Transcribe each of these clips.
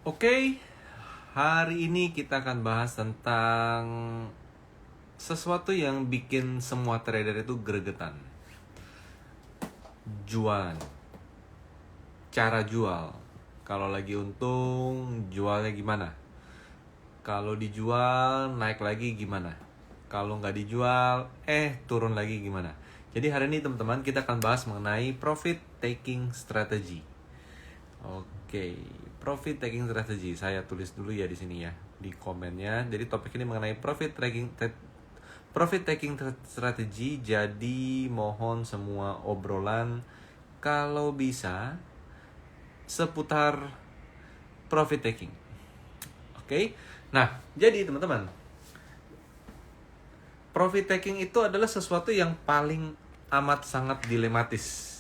Oke, hari ini kita akan bahas tentang sesuatu yang bikin semua trader itu gregetan. Jualan. Cara jual. Kalau lagi untung, jualnya gimana? Kalau dijual, naik lagi gimana? Kalau nggak dijual, turun lagi gimana? Jadi hari ini teman-teman kita akan bahas mengenai profit taking strategy. Oke, profit taking strategy. Saya tulis dulu ya di sini ya, di komennya. Jadi topik ini mengenai profit taking strategy. Jadi mohon semua obrolan kalau bisa seputar profit taking. Oke. Nah, jadi teman-teman, profit taking itu adalah sesuatu yang paling amat sangat dilematis.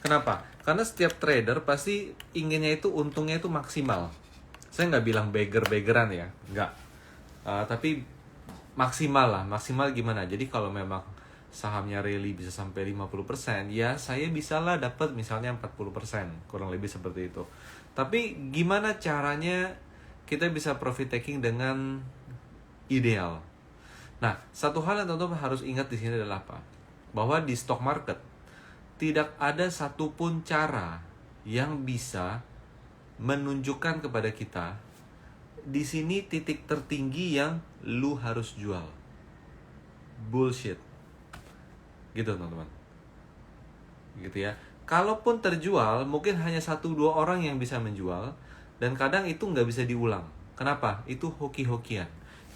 Kenapa? Karena setiap trader pasti inginnya itu untungnya itu maksimal. Saya nggak bilang beggar-beggaran ya, nggak. Tapi maksimal lah. Maksimal gimana? Jadi kalau memang sahamnya rally bisa sampai 50%, ya saya bisalah dapat misalnya 40%, kurang lebih seperti itu. Tapi gimana caranya kita bisa profit taking dengan ideal? Nah, satu hal yang teman-teman harus ingat di sini adalah apa? Bahwa di stock market tidak ada satupun cara yang bisa menunjukkan kepada kita di sini titik tertinggi yang lu harus jual. Bullshit. Gitu teman-teman. Gitu ya. Kalaupun terjual, mungkin hanya 1-2 orang yang bisa menjual. Dan kadang itu nggak bisa diulang. Kenapa? Itu hoki-hokian.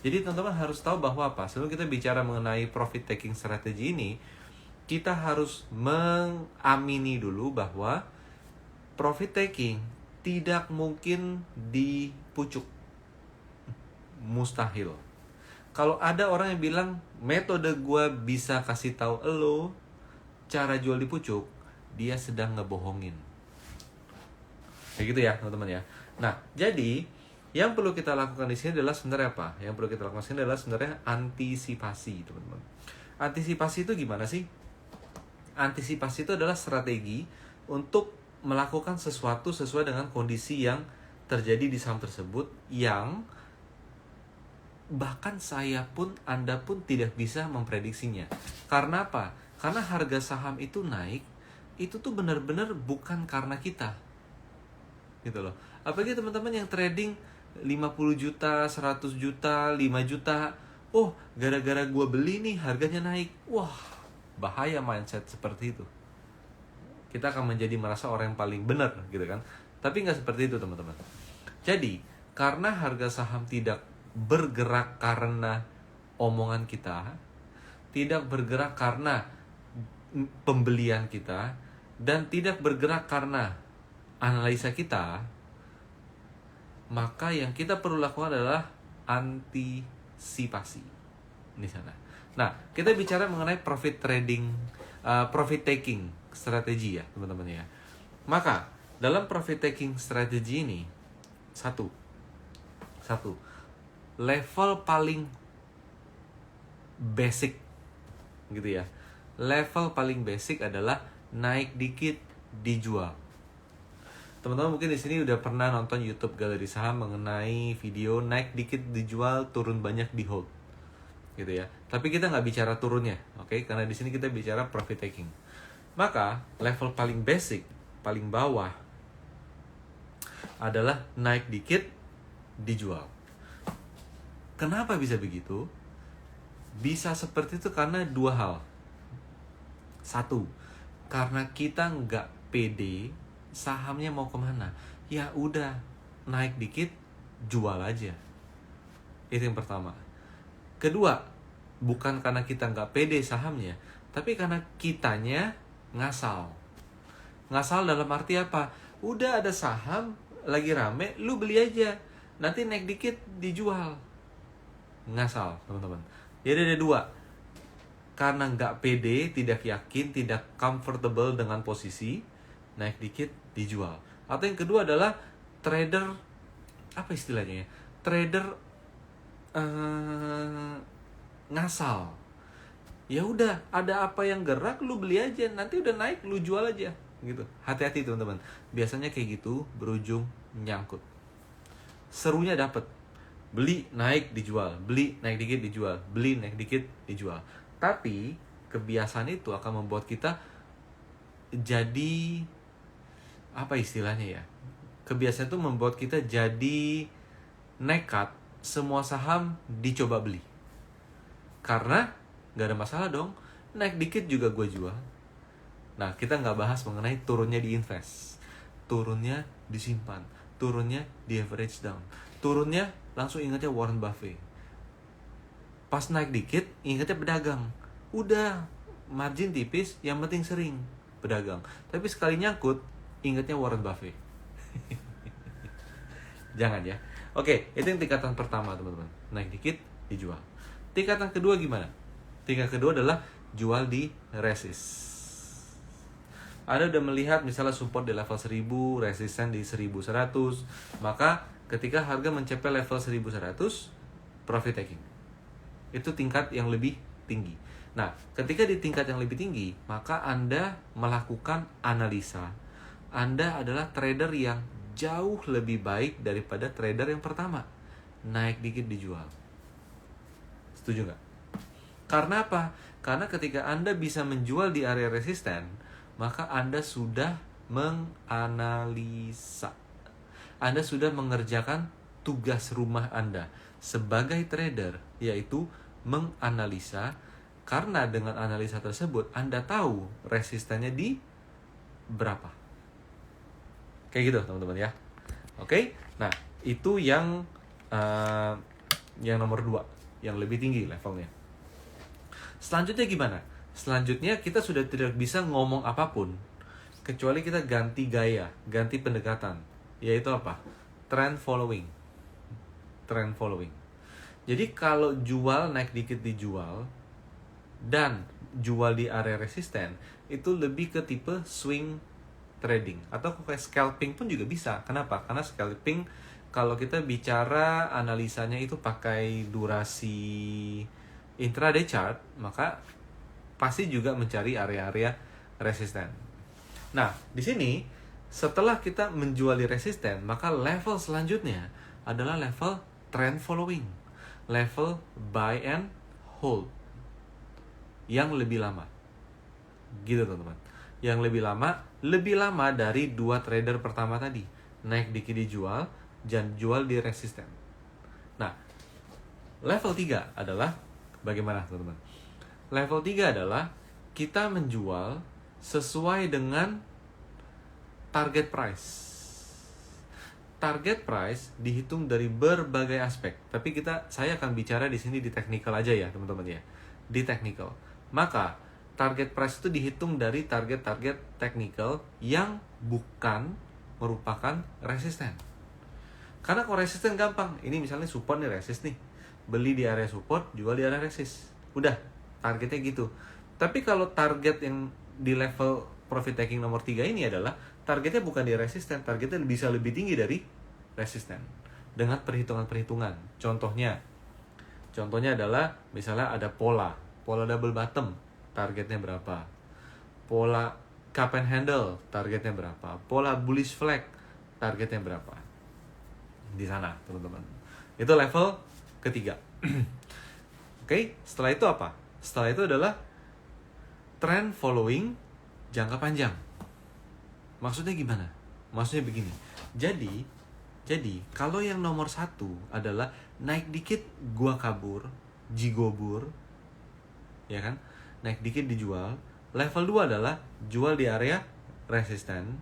Jadi teman-teman harus tahu bahwa apa? Sebelum kita bicara mengenai profit taking strategy ini, kita harus mengamini dulu bahwa profit taking tidak mungkin dipucuk. Mustahil. Kalau ada orang yang bilang metode gue bisa kasih tahu elo cara jual di pucuk, dia sedang ngebohongin. Kayak gitu ya teman-teman ya. Nah, jadi yang perlu kita lakukan di sini adalah sebenarnya apa? Yang perlu kita lakukan di sini adalah sebenarnya antisipasi, teman-teman. Antisipasi itu gimana sih? Antisipasi itu adalah strategi untuk melakukan sesuatu sesuai dengan kondisi yang terjadi di saham tersebut yang bahkan saya pun, Anda pun tidak bisa memprediksinya. Karena apa? Karena harga saham itu naik, itu tuh benar-benar bukan karena kita. Gitu loh. Apalagi teman-teman yang trading 50 juta, 100 juta, 5 juta. Oh, gara-gara gue beli nih harganya naik. Wah, bahaya mindset seperti itu. Kita akan menjadi merasa orang yang paling benar gitu kan. Tapi nggak seperti itu teman-teman. Jadi karena harga saham tidak bergerak karena omongan kita, tidak bergerak karena pembelian kita, dan tidak bergerak karena analisa kita, maka yang kita perlu lakukan adalah antisipasi di sana. Nah, kita bicara mengenai profit taking strategi ya, teman-teman ya. Maka, dalam profit taking strategi ini satu level paling basic gitu ya. Level paling basic adalah naik dikit dijual. Teman-teman mungkin di sini udah pernah nonton YouTube Galeri Saham mengenai video naik dikit dijual, turun banyak di hold. Gitu ya. Tapi kita nggak bicara turunnya, oke? Karena di sini kita bicara profit taking. Maka level paling basic, paling bawah adalah naik dikit dijual. Kenapa bisa begitu? Bisa seperti itu karena dua hal. Satu, karena kita nggak pede sahamnya mau kemana. Ya udah, naik dikit jual aja. Itu yang pertama. Kedua, bukan karena kita nggak pede sahamnya, tapi karena kitanya ngasal. Ngasal dalam arti apa? Udah ada saham lagi rame, lu beli aja. Nanti naik dikit dijual. Ngasal, teman-teman. Jadi ada dua. Karena nggak pede, tidak yakin, tidak comfortable dengan posisi, naik dikit dijual. Atau yang kedua adalah trader, apa istilahnya ya? Trader ngasal. Ya udah, ada apa yang gerak lu beli aja, nanti udah naik lu jual aja gitu. Hati-hati teman-teman. Biasanya kayak gitu berujung nyangkut. serunya dapet. Beli, naik, dijual. Beli, naik dikit, dijual. Beli, naik dikit, dijual. Tapi kebiasaan itu akan membuat kita jadi, apa istilahnya ya? Kebiasaan itu membuat kita jadi nekat semua saham dicoba beli. Karena gak ada masalah dong, naik dikit juga gue jual. Nah, kita nggak bahas mengenai turunnya diinvest, turunnya disimpan, turunnya di average down, turunnya langsung ingatnya Warren Buffett. Pas naik dikit, ingatnya pedagang. Udah, margin tipis, yang penting sering pedagang. Tapi sekali nyangkut, ingatnya Warren Buffett. Jangan ya. Oke, itu yang tingkatan pertama teman-teman. Naik dikit, dijual. Tingkatan kedua gimana? Tingkat kedua adalah jual di resist. Anda udah melihat misalnya support di level 1000, resisten di 1100, maka ketika harga mencapai level 1100, profit taking. Itu tingkat yang lebih tinggi. Nah, ketika di tingkat yang lebih tinggi, maka Anda melakukan analisa. Anda adalah trader yang jauh lebih baik daripada trader yang pertama. Naik dikit dijual. Setuju nggak? Karena apa? Karena ketika Anda bisa menjual di area resisten, maka Anda sudah menganalisa. Anda sudah mengerjakan tugas rumah Anda sebagai trader, yaitu menganalisa. Karena dengan analisa tersebut, Anda tahu resistennya di berapa. Kayak gitu teman-teman ya. Oke, nah itu yang nomor 2, yang lebih tinggi levelnya. Selanjutnya gimana? Selanjutnya kita sudah tidak bisa ngomong apapun kecuali kita ganti gaya, ganti pendekatan, yaitu apa? Trend following. Trend following. Jadi kalau jual naik dikit dijual dan jual di area resisten, itu lebih ke tipe swing trading atau kayak scalping pun juga bisa. Kenapa? Karena scalping kalau kita bicara analisanya itu pakai durasi intraday chart, maka pasti juga mencari area-area resisten. Nah, di sini setelah kita menjual di resisten, maka level selanjutnya adalah level trend following, level buy and hold yang lebih lama. Gitu teman-teman. Yang lebih lama dari 2 trader pertama tadi. Naik dikit dijual dan jual di resisten. Nah, level 3 adalah bagaimana teman-teman? Level 3 adalah kita menjual sesuai dengan target price. Target price dihitung dari berbagai aspek. Tapi saya akan bicara di sini di technical aja ya, teman-teman ya. Di technical. Maka target price itu dihitung dari target-target technical yang bukan merupakan resisten. Karena kalau resisten gampang. Ini misalnya support nih, resist nih. Beli di area support, jual di area resist. Udah, targetnya gitu. Tapi kalau target yang di level profit taking nomor 3 ini adalah targetnya bukan di resisten, targetnya bisa lebih tinggi dari resisten dengan perhitungan-perhitungan. Contohnya adalah misalnya ada pola double bottom, targetnya berapa? Pola cup and handle, targetnya berapa? Pola bullish flag, targetnya berapa? Di sana, teman-teman. Itu level ketiga. Oke, setelah itu apa? Setelah itu adalah trend following jangka panjang. Maksudnya gimana? Maksudnya begini. Jadi kalau yang nomor 1 adalah naik dikit gua kabur, jigobur, ya kan? Naik dikit dijual. Level 2 adalah jual di area resisten.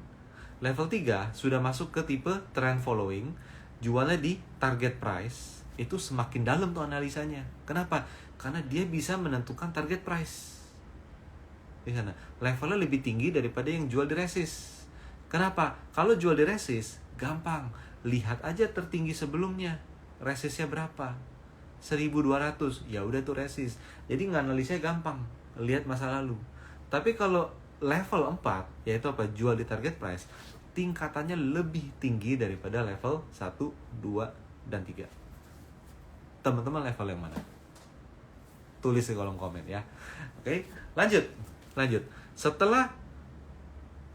Level 3 sudah masuk ke tipe trend following, jualnya di target price. Itu semakin dalam tuh analisanya. Kenapa? Karena dia bisa menentukan target price. Di sana levelnya lebih tinggi daripada yang jual di resist. Kenapa? Kalau jual di resist gampang, lihat aja tertinggi sebelumnya, resistnya berapa? 1200. Ya udah tuh resist. Jadi nganalisnya gampang, lihat masa lalu. Tapi kalau level 4, yaitu apa? Jual di target price, tingkatannya lebih tinggi daripada level 1, 2, dan 3. Teman-teman level yang mana? Tulis di kolom komen ya. Oke, lanjut. Setelah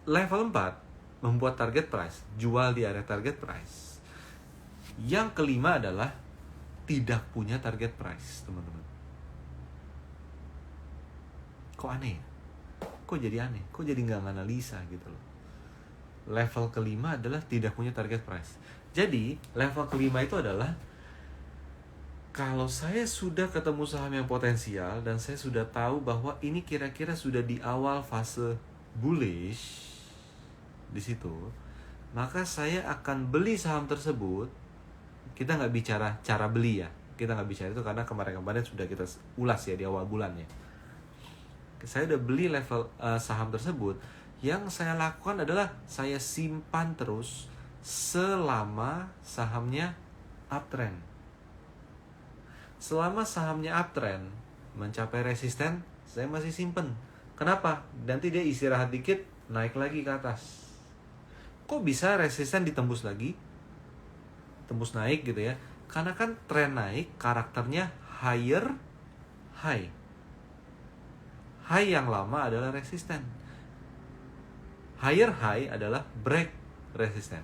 level 4 membuat target price, jual di area target price. Yang kelima adalah tidak punya target price, teman-teman. Kok aneh ya? Kok jadi aneh? Kok jadi nggak analisa gitu loh. Level kelima adalah tidak punya target price. Jadi level kelima itu adalah kalau saya sudah ketemu saham yang potensial dan saya sudah tahu bahwa ini kira-kira sudah di awal fase bullish di situ, maka saya akan beli saham tersebut. Kita nggak bicara cara beli ya, kita nggak bicara itu karena kemarin-kemarin sudah kita ulas ya di awal bulannya. Saya udah beli level saham tersebut. Yang saya lakukan adalah saya simpan terus selama sahamnya uptrend. Selama sahamnya uptrend mencapai resisten, saya masih simpen. Kenapa? Nanti dia istirahat dikit, naik lagi ke atas. Kok bisa resisten ditembus lagi? Tembus naik gitu ya. Karena kan tren naik karakternya higher high. High yang lama adalah resisten. Higher high adalah break resisten.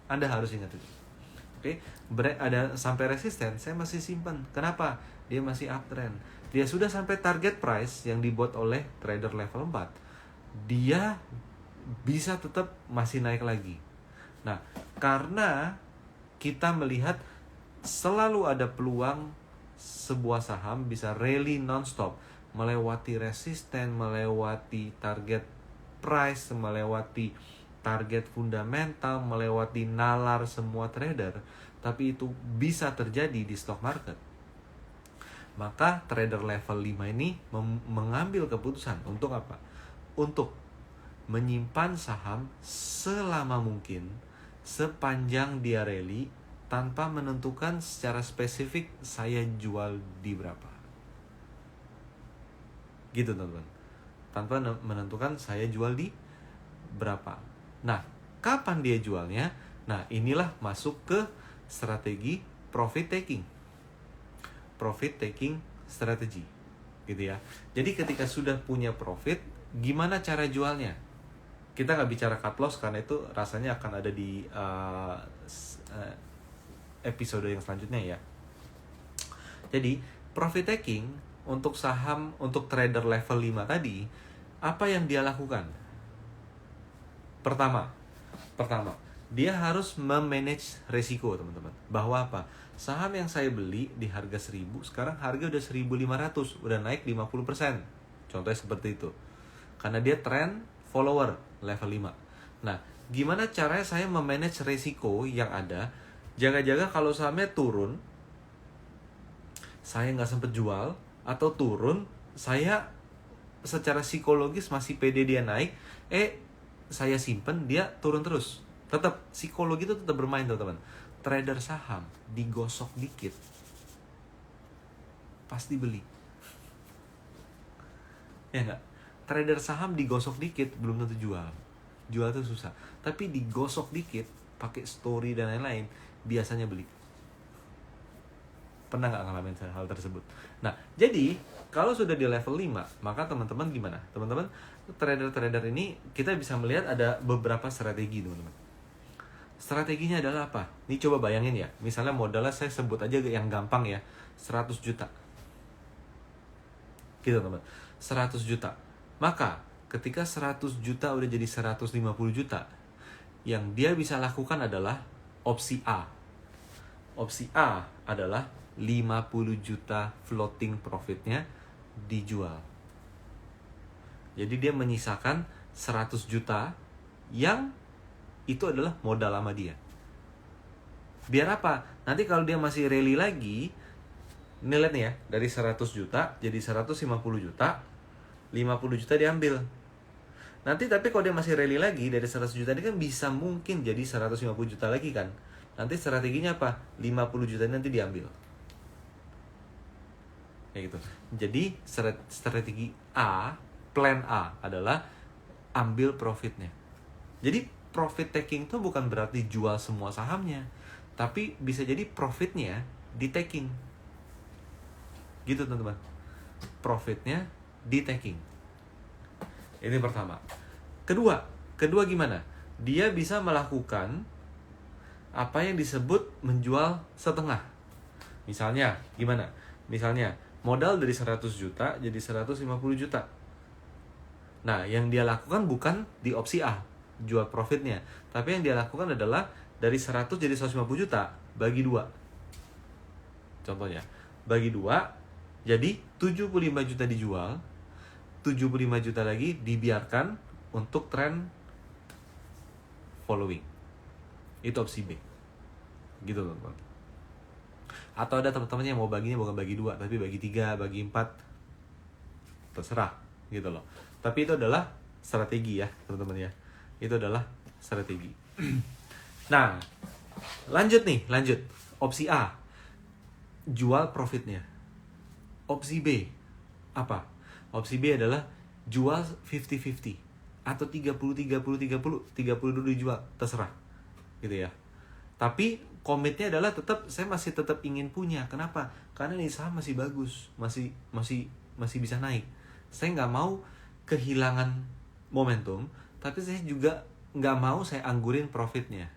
Anda harus ingat itu. Oke, break ada sampai resisten, saya masih simpan. Kenapa? Dia masih uptrend. Dia sudah sampai target price yang dibuat oleh trader level 4. Dia bisa tetap masih naik lagi. Nah, karena kita melihat selalu ada peluang sebuah saham bisa rally non-stop, melewati resisten, melewati target price, melewati target fundamental, melewati nalar semua trader, tapi itu bisa terjadi di stock market. Maka trader level 5 ini mengambil keputusan untuk apa? Untuk menyimpan saham selama mungkin sepanjang dia rally tanpa menentukan secara spesifik saya jual di berapa. Gitu teman-teman. Tanpa menentukan saya jual di berapa. Nah, kapan dia jualnya? Nah, inilah masuk ke strategi profit taking. Profit taking strategi. Gitu ya. Jadi ketika sudah punya profit, gimana cara jualnya? Kita nggak bicara cut loss karena itu rasanya akan ada di episode yang selanjutnya ya. Jadi profit taking untuk saham, untuk trader level 5 tadi, apa yang dia lakukan? Pertama, dia harus memanage resiko, teman-teman. Bahwa apa? Saham yang saya beli di harga 1000, sekarang harga udah 1500, udah naik 50%. Contohnya seperti itu. Karena dia trend follower level 5. Nah, gimana caranya saya memanage resiko yang ada? Jaga-jaga kalau sahamnya turun, saya nggak sempet jual, atau turun, saya secara psikologis masih pede dia naik, saya simpen, dia turun terus. Tetap, psikologi itu tetap bermain, teman-teman. Trader saham, digosok dikit, pasti beli. Ya nggak? Trader saham digosok dikit, belum tentu jual. Jual itu susah. Tapi digosok dikit, pakai story dan lain-lain, biasanya beli. Pernah nggak ngalamin hal tersebut? Nah, jadi kalau sudah di level 5, maka teman-teman gimana? Teman-teman, trader-trader ini kita bisa melihat ada beberapa strategi, teman-teman. Strateginya adalah apa? Ini coba bayangin ya. Misalnya modalnya saya sebut aja yang gampang ya, 100 juta. Gitu, teman. 100 juta. Maka ketika 100 juta udah jadi 150 juta, yang dia bisa lakukan adalah opsi A. Opsi A adalah 50 juta floating profitnya dijual. Jadi dia menyisakan 100 juta yang itu adalah modal lama dia. Biar apa? Nanti kalau dia masih rally lagi, ini lihat nih ya, dari 100 juta jadi 150 juta, 50 juta diambil. Nanti tapi kalau dia masih rally lagi, dari 100 juta ini kan bisa mungkin jadi 150 juta lagi kan. Nanti strateginya apa? 50 juta nanti diambil. Kayak gitu. Jadi strategi A, plan A adalah ambil profitnya. Jadi profit taking itu bukan berarti jual semua sahamnya, tapi bisa jadi profitnya di taking. Gitu teman-teman. Profitnya di taking. Ini pertama. Kedua gimana? Dia bisa melakukan Apa yang disebut menjual setengah? Misalnya, gimana? Misalnya, modal dari 100 juta jadi 150 juta. Nah, yang dia lakukan bukan di opsi A, jual profitnya. Tapi yang dia lakukan adalah dari 100 jadi 150 juta, bagi 2. Contohnya, bagi 2, jadi 75 juta dijual, 75 juta lagi dibiarkan untuk trend following. Itu opsi B. Gitu teman-teman. Atau ada teman-teman yang mau baginya bukan bagi 2, tapi bagi 3, bagi 4. Terserah, gitu loh. Tapi itu adalah strategi ya, teman-teman ya. Itu adalah strategi. Nah, lanjut. Opsi A, jual profitnya. Opsi B, apa? Opsi B adalah jual 50-50. Atau 30 dulu dijual, terserah. Gitu ya. Tapi komitnya adalah saya masih tetap ingin punya. Kenapa? Karena ini saham masih bagus, masih bisa naik. Saya nggak mau kehilangan momentum, tapi saya juga nggak mau saya anggurin profitnya.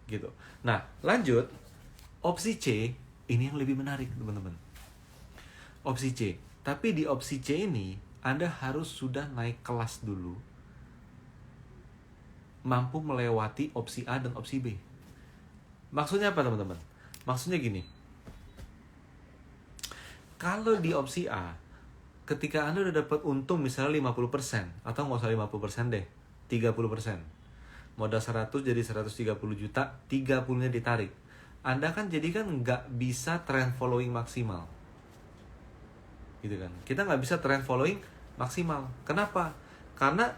Gitu. Nah, lanjut. Opsi C, ini yang lebih menarik teman-teman. Opsi C. Tapi di opsi C ini, Anda harus sudah naik kelas dulu. Mampu melewati opsi A dan opsi B. Maksudnya apa teman-teman? Maksudnya gini. Kalau di opsi A, ketika Anda udah dapat untung misalnya 50%, atau nggak usah 50% deh, 30%. Modal 100 jadi 130 juta, 30-nya ditarik. Anda kan jadi kan nggak bisa trend following maksimal. Gitu kan. Kita nggak bisa trend following maksimal. Kenapa? Karena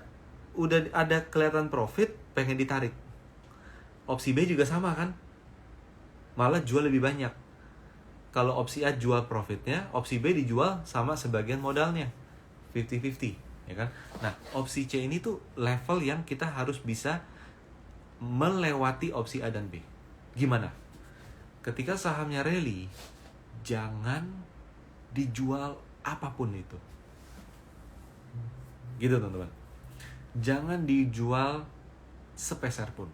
udah ada kelihatan profit, pengen ditarik. Opsi B juga sama kan? Malah jual lebih banyak. Kalau opsi A jual profitnya, opsi B dijual sama sebagian modalnya. 50-50, ya kan? Nah, opsi C ini tuh level yang kita harus bisa melewati opsi A dan B. Gimana? Ketika sahamnya rally, jangan dijual apapun itu. Gitu teman-teman. Jangan dijual sepeser pun.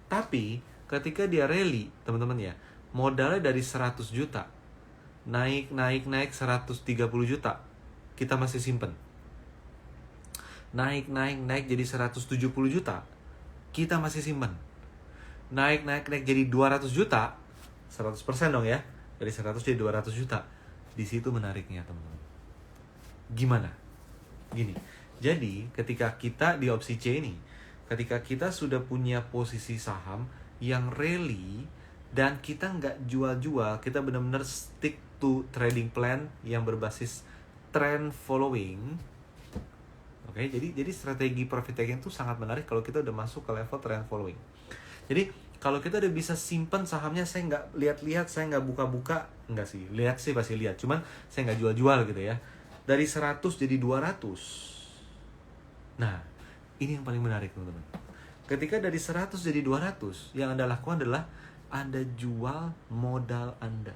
Tapi ketika dia rally, teman-teman ya, modalnya dari 100 juta naik 130 juta, kita masih simpen. Naik jadi 170 juta, kita masih simpen. Naik jadi 200 juta, 100% dong ya. Dari 100 jadi 200 juta. Di situ menariknya, teman-teman. Gimana? Gini. Jadi, ketika kita di opsi C ini, ketika kita sudah punya posisi saham yang rally dan kita nggak jual-jual, kita benar-benar stick to trading plan yang berbasis trend following. Oke, jadi strategi profit taking itu sangat menarik kalau kita udah masuk ke level trend following. Jadi kalau kita udah bisa simpan sahamnya, saya nggak lihat-lihat, saya nggak buka-buka, nggak sih, lihat sih pasti lihat, cuman saya nggak jual-jual gitu ya. Dari 100 jadi 200. Nah, ini yang paling menarik teman-teman. Ketika dari 100 jadi 200, yang Anda lakukan adalah Anda jual modal Anda.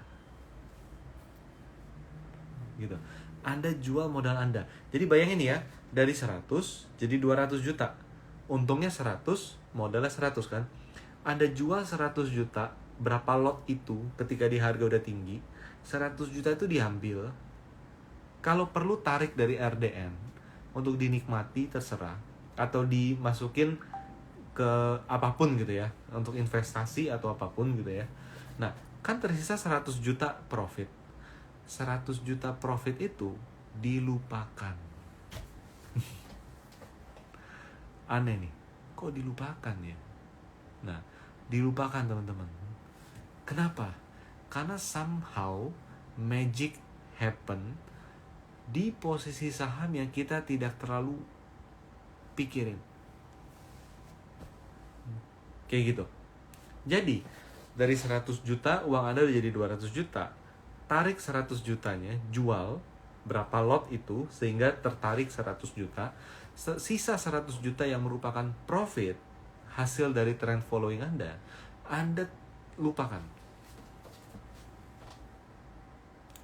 Gitu. Anda jual modal Anda. Jadi bayangin ya, dari 100 jadi 200 juta. Untungnya 100, modalnya 100 kan. Anda jual 100 juta, berapa lot itu ketika di harga udah tinggi, 100 juta itu diambil. Kalau perlu tarik dari RDN untuk dinikmati terserah, atau dimasukin ke apapun gitu ya, untuk investasi atau apapun gitu ya. Nah, kan tersisa 100 juta profit. 100 juta profit itu dilupakan. Aneh nih, kok dilupakan ya? Nah, dilupakan teman-teman. Kenapa? Karena somehow magic happen di posisi saham yang kita tidak terlalu pikirin. Kayak gitu. Jadi, dari 100 juta, uang Anda udah jadi 200 juta. Tarik 100 jutanya, jual berapa lot itu, sehingga tertarik 100 juta. Sisa 100 juta yang merupakan profit, hasil dari trend following Anda lupakan.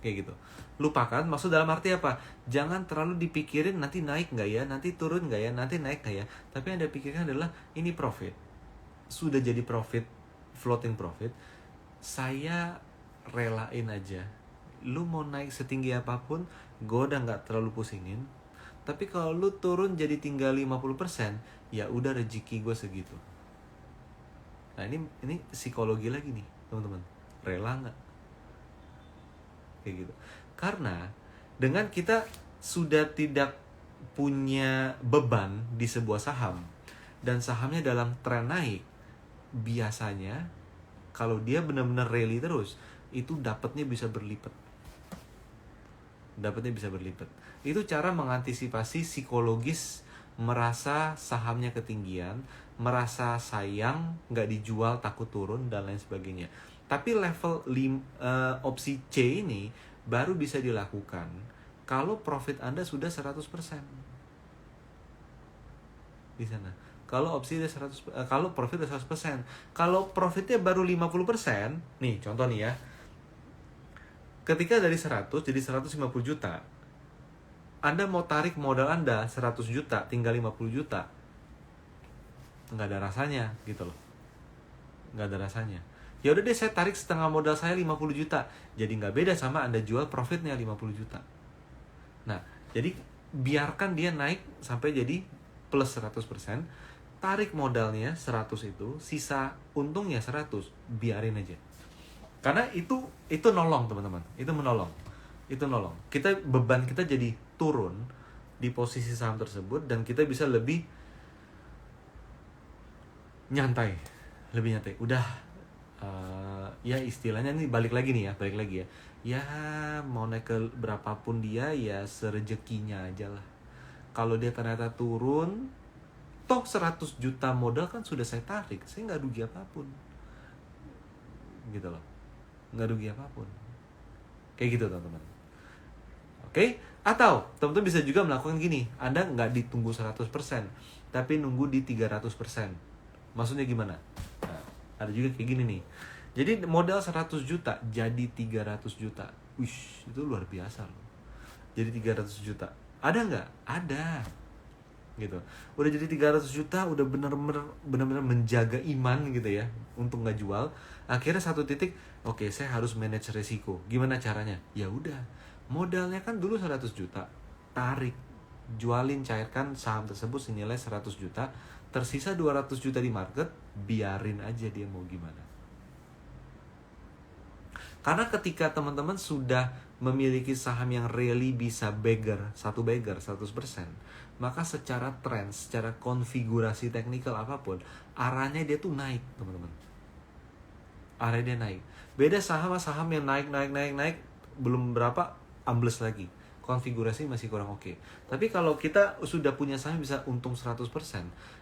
Kayak gitu. Lupakan, maksud dalam arti apa? Jangan terlalu dipikirin nanti naik nggak ya, nanti turun nggak ya, nanti naik nggak ya. Tapi yang Anda pikirkan adalah ini profit. sudah jadi profit, floating profit, saya relain aja. Lu mau naik setinggi apapun, gue udah nggak terlalu pusingin. Tapi kalau lu turun jadi tinggal 50%, ya udah rezeki gue segitu. Nah ini psikologi lagi nih teman-teman. Rela nggak? Kayak gitu. Karena dengan kita sudah tidak punya beban di sebuah saham dan sahamnya dalam tren naik, biasanya kalau dia benar-benar rally terus, itu dapatnya bisa berlipat. Itu cara mengantisipasi psikologis merasa sahamnya ketinggian, merasa sayang, nggak dijual, takut turun, dan lain sebagainya. Tapi level opsi C ini baru bisa dilakukan kalau profit Anda sudah 100% di sana. Kalau opsi udah 100%, kalau profit udah 100%. Kalau profitnya baru 50%, nih contoh nih ya. Ketika dari 100 jadi 150 juta, Anda mau tarik modal Anda 100 juta, tinggal 50 juta. Nggak ada rasanya gitu loh. Nggak ada rasanya. Ya udah deh, saya tarik setengah modal saya 50 juta. Jadi nggak beda sama Anda jual profitnya 50 juta. Nah, jadi biarkan dia naik sampai jadi plus 100%. Tarik modalnya 100 itu, sisa untungnya 100, biarin aja. Karena itu nolong teman-teman, itu menolong. Itu nolong. Beban kita jadi turun di posisi saham tersebut dan kita bisa lebih nyantai. Udah ya istilahnya nih balik lagi ya. Ya mau naik ke berapapun dia ya serejekinya aja lah. Kalau dia ternyata turun, toh 100 juta modal kan sudah saya tarik, saya nggak rugi apapun. Gitu loh. Nggak rugi apapun. Kayak gitu teman-teman. Oke? Atau teman-teman bisa juga melakukan gini. Anda nggak ditunggu 100%, tapi nunggu di 300%. Maksudnya gimana? Nah, ada juga kayak gini nih. Jadi modal 100 juta jadi 300 juta. Wish, itu luar biasa loh. Jadi 300 juta. Ada nggak? Ada. Gitu. Udah jadi 300 juta, udah benar-benar menjaga iman gitu ya untuk nggak jual. Akhirnya satu titik, oke, saya harus manage resiko. Gimana caranya? Ya udah, modalnya kan dulu 100 juta, tarik, jualin, cairkan saham tersebut senilai 100 juta, tersisa 200 juta di market, biarin aja dia mau gimana. Karena ketika teman-teman sudah memiliki saham yang really bisa satu beggar 100%, maka secara tren, secara konfigurasi teknikal apapun, arahnya dia tuh naik, teman-teman. Arahnya dia naik. Beda saham yang naik, belum berapa, ambles lagi. Konfigurasi masih kurang oke. Tapi kalau kita sudah punya saham bisa untung 100%,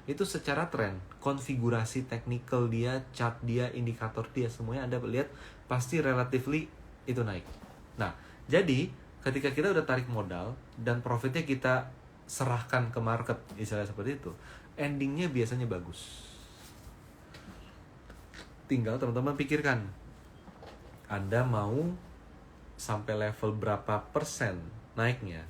itu secara tren, konfigurasi teknikal dia, chart dia, indikator dia, semuanya Anda lihat pasti relatively itu naik. Nah, jadi ketika kita udah tarik modal dan profitnya kita serahkan ke market, istilah seperti itu, endingnya biasanya bagus. Tinggal teman-teman pikirkan, Anda mau sampai level berapa persen naiknya,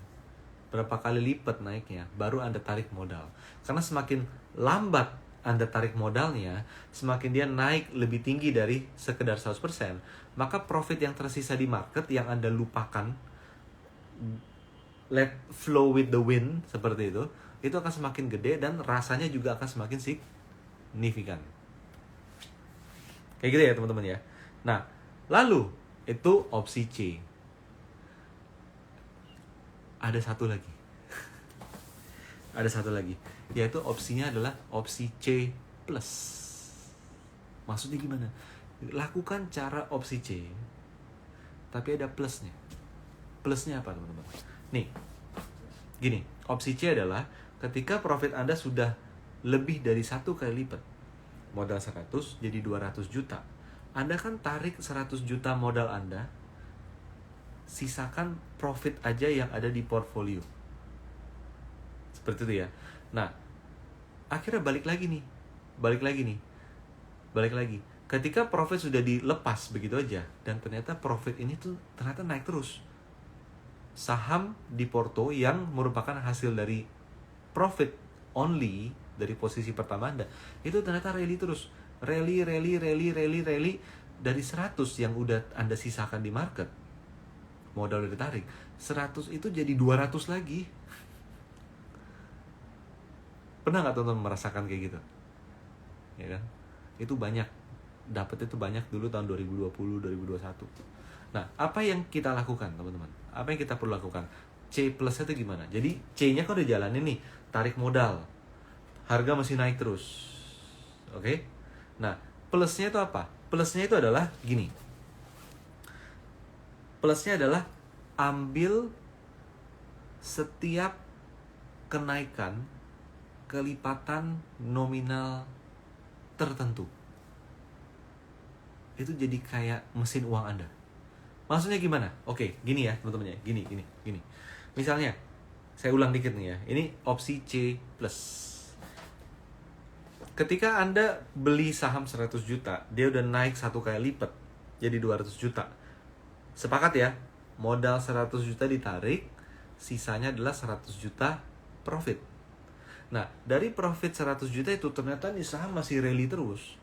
berapa kali lipat naiknya, baru Anda tarik modal. Karena semakin lambat Anda tarik modalnya, semakin dia naik lebih tinggi dari sekedar 100%, maka profit yang tersisa di market yang Anda lupakan, let flow with the wind, seperti itu akan semakin gede dan rasanya juga akan semakin signifikan. Kayak gitu ya teman-teman ya. Nah, lalu itu opsi C. Ada satu lagi, yaitu opsinya adalah opsi C+. Maksudnya gimana? Lakukan cara opsi C, tapi ada plusnya. Plusnya apa teman-teman? Nih, gini, opsi C adalah ketika profit Anda sudah lebih dari 1 kali lipat, modal 100 jadi 200 juta, Anda kan tarik 100 juta modal Anda, sisakan profit aja yang ada di portfolio. Seperti itu ya. Nah, akhirnya balik lagi. Ketika profit sudah dilepas begitu aja, dan ternyata profit ini tuh ternyata naik terus. Saham di porto yang merupakan hasil dari profit only dari posisi pertama Anda, itu ternyata rally terus. rally dari 100 yang udah Anda sisakan di market, modal udah ditarik, 100 itu jadi 200 lagi. Pernah nggak teman-teman merasakan kayak gitu? Ya kan? Itu banyak, dapat itu banyak dulu tahun 2020, 2021. Nah, apa yang kita lakukan teman-teman? Apa yang kita perlu lakukan? C plus itu gimana? Jadi C-nya kan udah jalanin nih, tarik modal, harga masih naik terus. Oke? Nah, plusnya itu apa? Plusnya itu adalah gini. Plusnya adalah ambil setiap kenaikan kelipatan nominal tertentu. Itu jadi kayak mesin uang Anda. Maksudnya gimana? Oke, gini ya teman-teman ya. Gini. Misalnya, saya ulang dikit nih ya. Ini opsi C+. Ketika Anda beli saham 100 juta, dia udah naik 1 kali lipat, jadi 200 juta. Sepakat ya? Modal 100 juta ditarik, sisanya adalah 100 juta profit. Nah, dari profit 100 juta itu ternyata nih saham masih rally terus.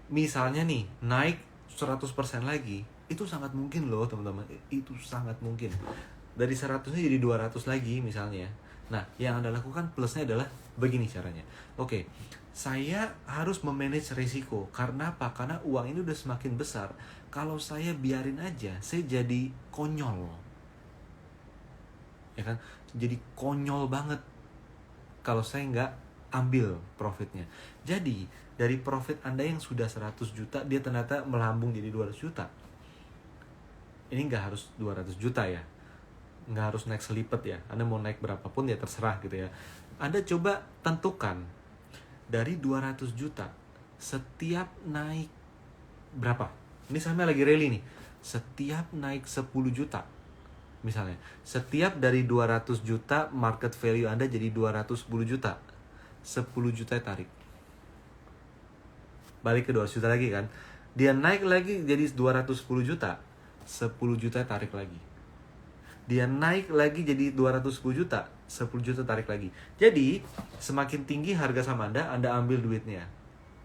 Misalnya nih, naik 100% lagi, itu sangat mungkin loh teman-teman. Itu sangat mungkin. Dari 100-nya jadi 200 lagi misalnya. Nah, yang Anda lakukan plusnya adalah begini caranya. Oke, saya harus memanage risiko. Karena apa? Karena uang ini udah semakin besar. Kalau saya biarin aja, saya jadi konyol. Ya kan? Jadi konyol banget kalau saya nggak ambil profitnya. Jadi, dari profit Anda yang sudah 100 juta, dia ternyata melambung jadi 200 juta. Ini nggak harus 200 juta ya. Nggak harus naik selipet ya. Anda mau naik berapapun ya terserah gitu ya. Anda coba tentukan dari 200 juta setiap naik berapa. Ini sahamnya lagi rally nih. Setiap naik 10 juta misalnya, setiap dari 200 juta market value Anda jadi 210 juta, 10 juta tarik, balik ke 200 juta lagi kan. Dia naik lagi jadi 210 juta, 10 juta tarik lagi. Dia naik lagi jadi 210 juta, 10 juta tarik lagi. Jadi semakin tinggi harga saham Anda ambil duitnya.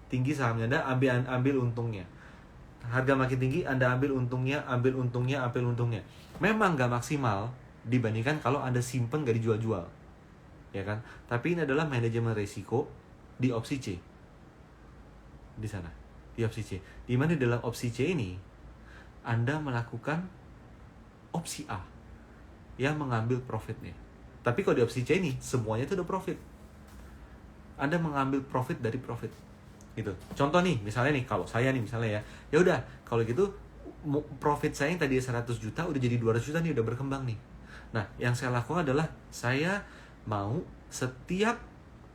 Tinggi sahamnya Anda, ambil untungnya. Harga makin tinggi, Anda ambil untungnya. Memang gak maksimal dibandingkan kalau Anda simpen gak dijual-jual, ya kan? Tapi ini adalah manajemen risiko di opsi C. Di sana, di opsi C. Di mana dalam opsi C ini Anda melakukan opsi A yang mengambil profitnya. Tapi kalau di opsi C ini semuanya itu udah profit. Anda mengambil profit dari profit. Gitu. Contoh nih, misalnya nih kalau saya nih misalnya ya udah kalau gitu profit saya yang tadi 100 juta udah jadi 200 juta nih, udah berkembang nih. Nah, yang saya lakukan adalah saya mau setiap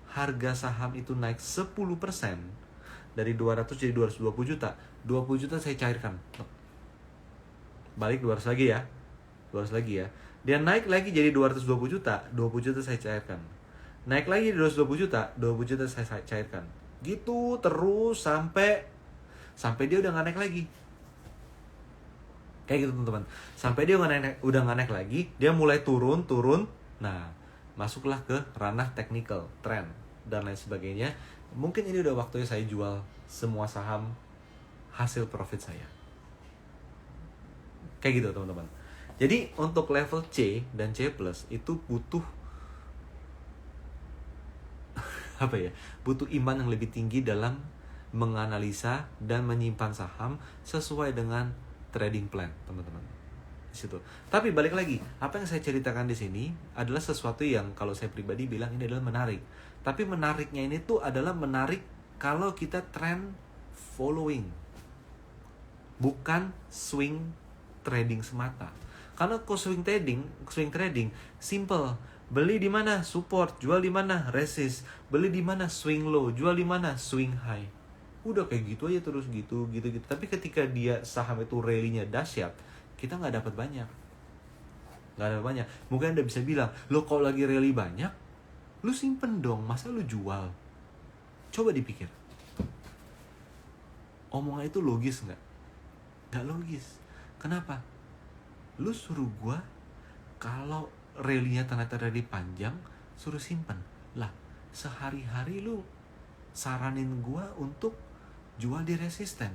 harga saham itu naik 10% dari 200 jadi 220 juta. 20 juta saya cairkan. Balik 200 lagi ya. 200 lagi ya. Dia naik lagi jadi 220 juta, 20 juta saya cairkan. Naik lagi 220 juta, 20 juta saya cairkan. Gitu terus sampai dia udah nggak naik lagi. Kayak gitu teman-teman. Sampai dia udah nggak naik lagi, dia mulai turun. Nah, masuklah ke ranah technical, trend dan lain sebagainya. Mungkin ini udah waktunya saya jual semua saham hasil profit saya. Kayak gitu teman-teman. Jadi untuk level C dan C+ itu butuh butuh iman yang lebih tinggi dalam menganalisa dan menyimpan saham sesuai dengan trading plan, teman-teman. Di situ. Tapi balik lagi, apa yang saya ceritakan di sini adalah sesuatu yang kalau saya pribadi bilang ini adalah menarik. Tapi menariknya ini tuh adalah menarik kalau kita trend following. Bukan swing trading semata. Karena kalau swing trading simple. Beli di mana support, jual di mana resist, beli di mana swing low, jual di mana swing high. Udah kayak gitu aja terus gitu. Tapi ketika dia saham itu rally-nya dahsyat, kita nggak dapat banyak. Mungkin Anda bisa bilang, lo kalau lagi rally banyak, lo simpen dong, masa lo jual? Coba dipikir. Omongan itu logis nggak? Nggak logis. Kenapa? Lo suruh gua kalau rally-nya ternyata rally panjang, suruh simpen. Lah, sehari-hari lu saranin gue untuk jual di resisten.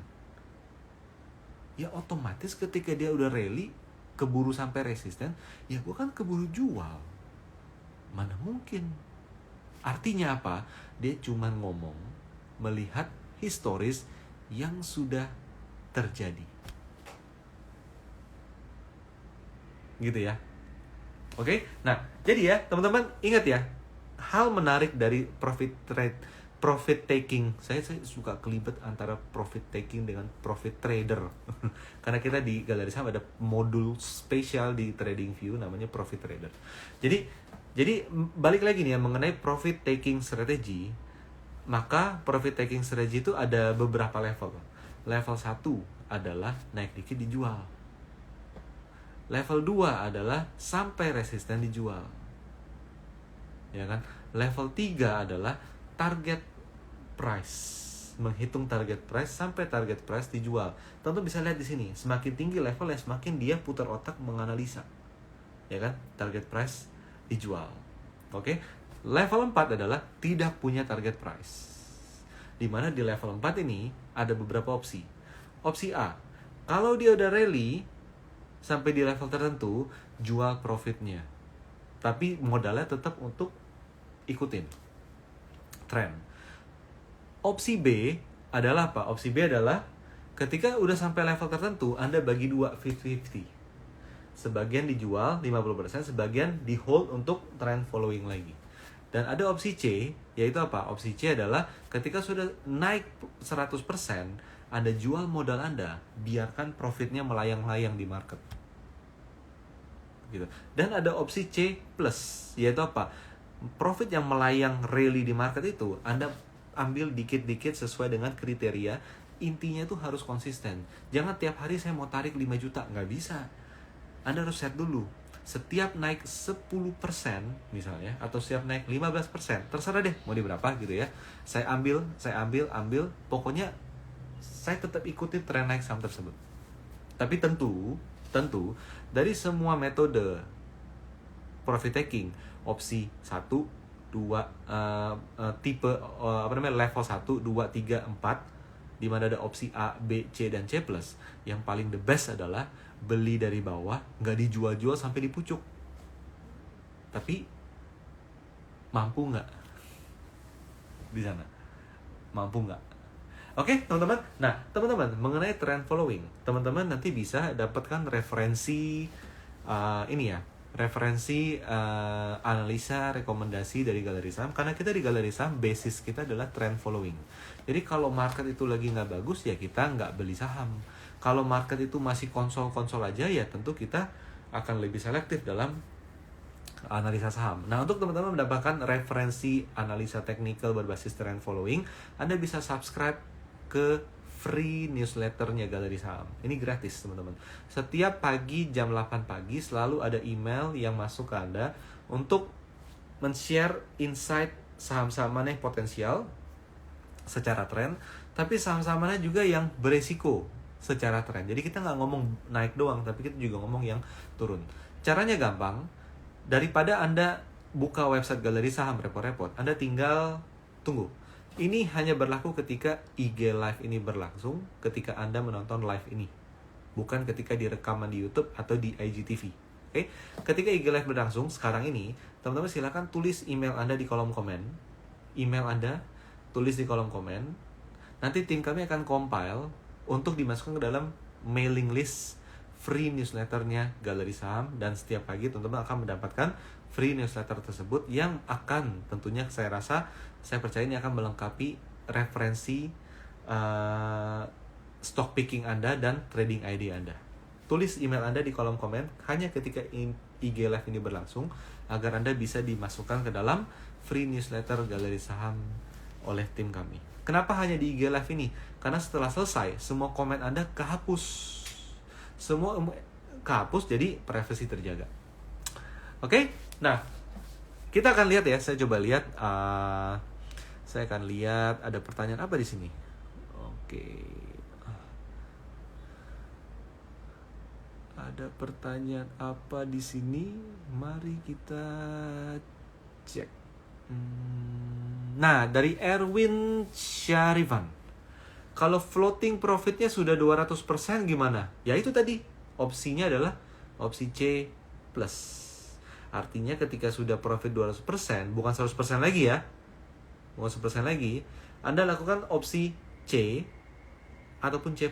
Ya otomatis ketika dia udah rally, keburu sampai resisten, ya gue kan keburu jual. Mana mungkin. Artinya apa? Dia cuma ngomong melihat historis yang sudah terjadi. Gitu ya. Oke? Nah, jadi ya teman-teman ingat ya, hal menarik dari profit taking. Saya suka kelibet antara profit taking dengan profit trader. Karena kita di Galeri Saham ada modul spesial di TradingView namanya profit trader. Jadi balik lagi nih ya mengenai profit taking strategy. Maka profit taking strategy itu ada beberapa level. Level 1 adalah naik dikit dijual. Level 2 adalah sampai resisten dijual. Ya kan? Level 3 adalah target price. Menghitung target price sampai target price dijual. Tentu bisa lihat di sini, semakin tinggi levelnya semakin dia putar otak menganalisa. Ya kan? Target price dijual. Oke? Level 4 adalah tidak punya target price. Dimana di level 4 ini ada beberapa opsi. Opsi A, kalau dia udah rally sampai di level tertentu, jual profitnya. Tapi modalnya tetap untuk ikutin tren. Opsi B adalah apa? Opsi B adalah ketika udah sampai level tertentu, Anda bagi dua 50-50. Sebagian dijual 50%, sebagian di hold untuk trend following lagi. Dan ada opsi C, yaitu apa? Opsi C adalah ketika sudah naik 100%, Anda jual modal Anda, biarkan profitnya melayang-layang di market. Gitu. Dan ada opsi C+, yaitu apa? Profit yang melayang rally di market itu, Anda ambil dikit-dikit sesuai dengan kriteria. Intinya itu harus konsisten. Jangan tiap hari saya mau tarik 5 juta, nggak bisa. Anda harus set dulu. Setiap naik 10% misalnya, atau setiap naik 15%, terserah deh mau di berapa gitu ya. Saya ambil. Pokoknya saya tetap ikuti tren naik saham tersebut. Tapi tentu dari semua metode profit taking, opsi 1, 2, tipe level 1, 2, 3, 4, di mana ada opsi A, B, C, dan C+, yang paling the best adalah beli dari bawah, nggak dijual-jual sampai di pucuk. Tapi mampu nggak di sana? Mampu nggak? Oke, teman-teman. Nah, teman-teman, mengenai trend following, teman-teman nanti bisa dapatkan referensi analisa rekomendasi dari Galeri Saham. Karena kita di Galeri Saham, basis kita adalah trend following. Jadi kalau market itu lagi nggak bagus, ya kita nggak beli saham. Kalau market itu masih konsol aja, ya tentu kita akan lebih selektif dalam analisa saham. Nah, untuk teman-teman mendapatkan referensi analisa teknikal berbasis trend following, Anda bisa subscribe ke free newsletternya Galeri Saham. Ini gratis, teman-teman. Setiap pagi jam 8 pagi selalu ada email yang masuk ke Anda untuk men-share insight saham-saham mana yang potensial secara tren, tapi saham-saham mana juga yang beresiko secara tren. Jadi kita nggak ngomong naik doang, tapi kita juga ngomong yang turun. Caranya gampang. Daripada Anda buka website Galeri Saham repot-repot, Anda tinggal tunggu. Ini hanya berlaku ketika IG Live ini berlangsung, ketika Anda menonton live ini. Bukan ketika direkaman di YouTube atau di IGTV. Oke? Ketika IG Live berlangsung sekarang ini, teman-teman silakan tulis email Anda di kolom komen. Email Anda tulis di kolom komen. Nanti tim kami akan compile untuk dimasukkan ke dalam mailing list free newsletternya Galeri Saham, dan setiap pagi teman-teman akan mendapatkan free newsletter tersebut yang akan tentunya saya percaya ini akan melengkapi referensi stock picking Anda dan trading ID Anda. Tulis email Anda di kolom komen hanya ketika IG Live ini berlangsung agar Anda bisa dimasukkan ke dalam free newsletter Galeri Saham oleh tim kami. Kenapa hanya di IG Live ini? Karena setelah selesai, semua komen Anda kehapus. Semua kehapus, jadi privasi terjaga. Oke? Nah, kita akan lihat ya. Saya coba lihat. Saya akan lihat ada pertanyaan apa di sini. Oke. Ada pertanyaan apa di sini? Mari kita cek. Nah, dari Erwin Syarifan. Kalau floating profitnya sudah 200% gimana? Ya itu tadi, opsinya adalah opsi C+. Artinya ketika sudah profit 200%, bukan 100% lagi ya. Bukan 100% lagi, Anda lakukan opsi C ataupun C+.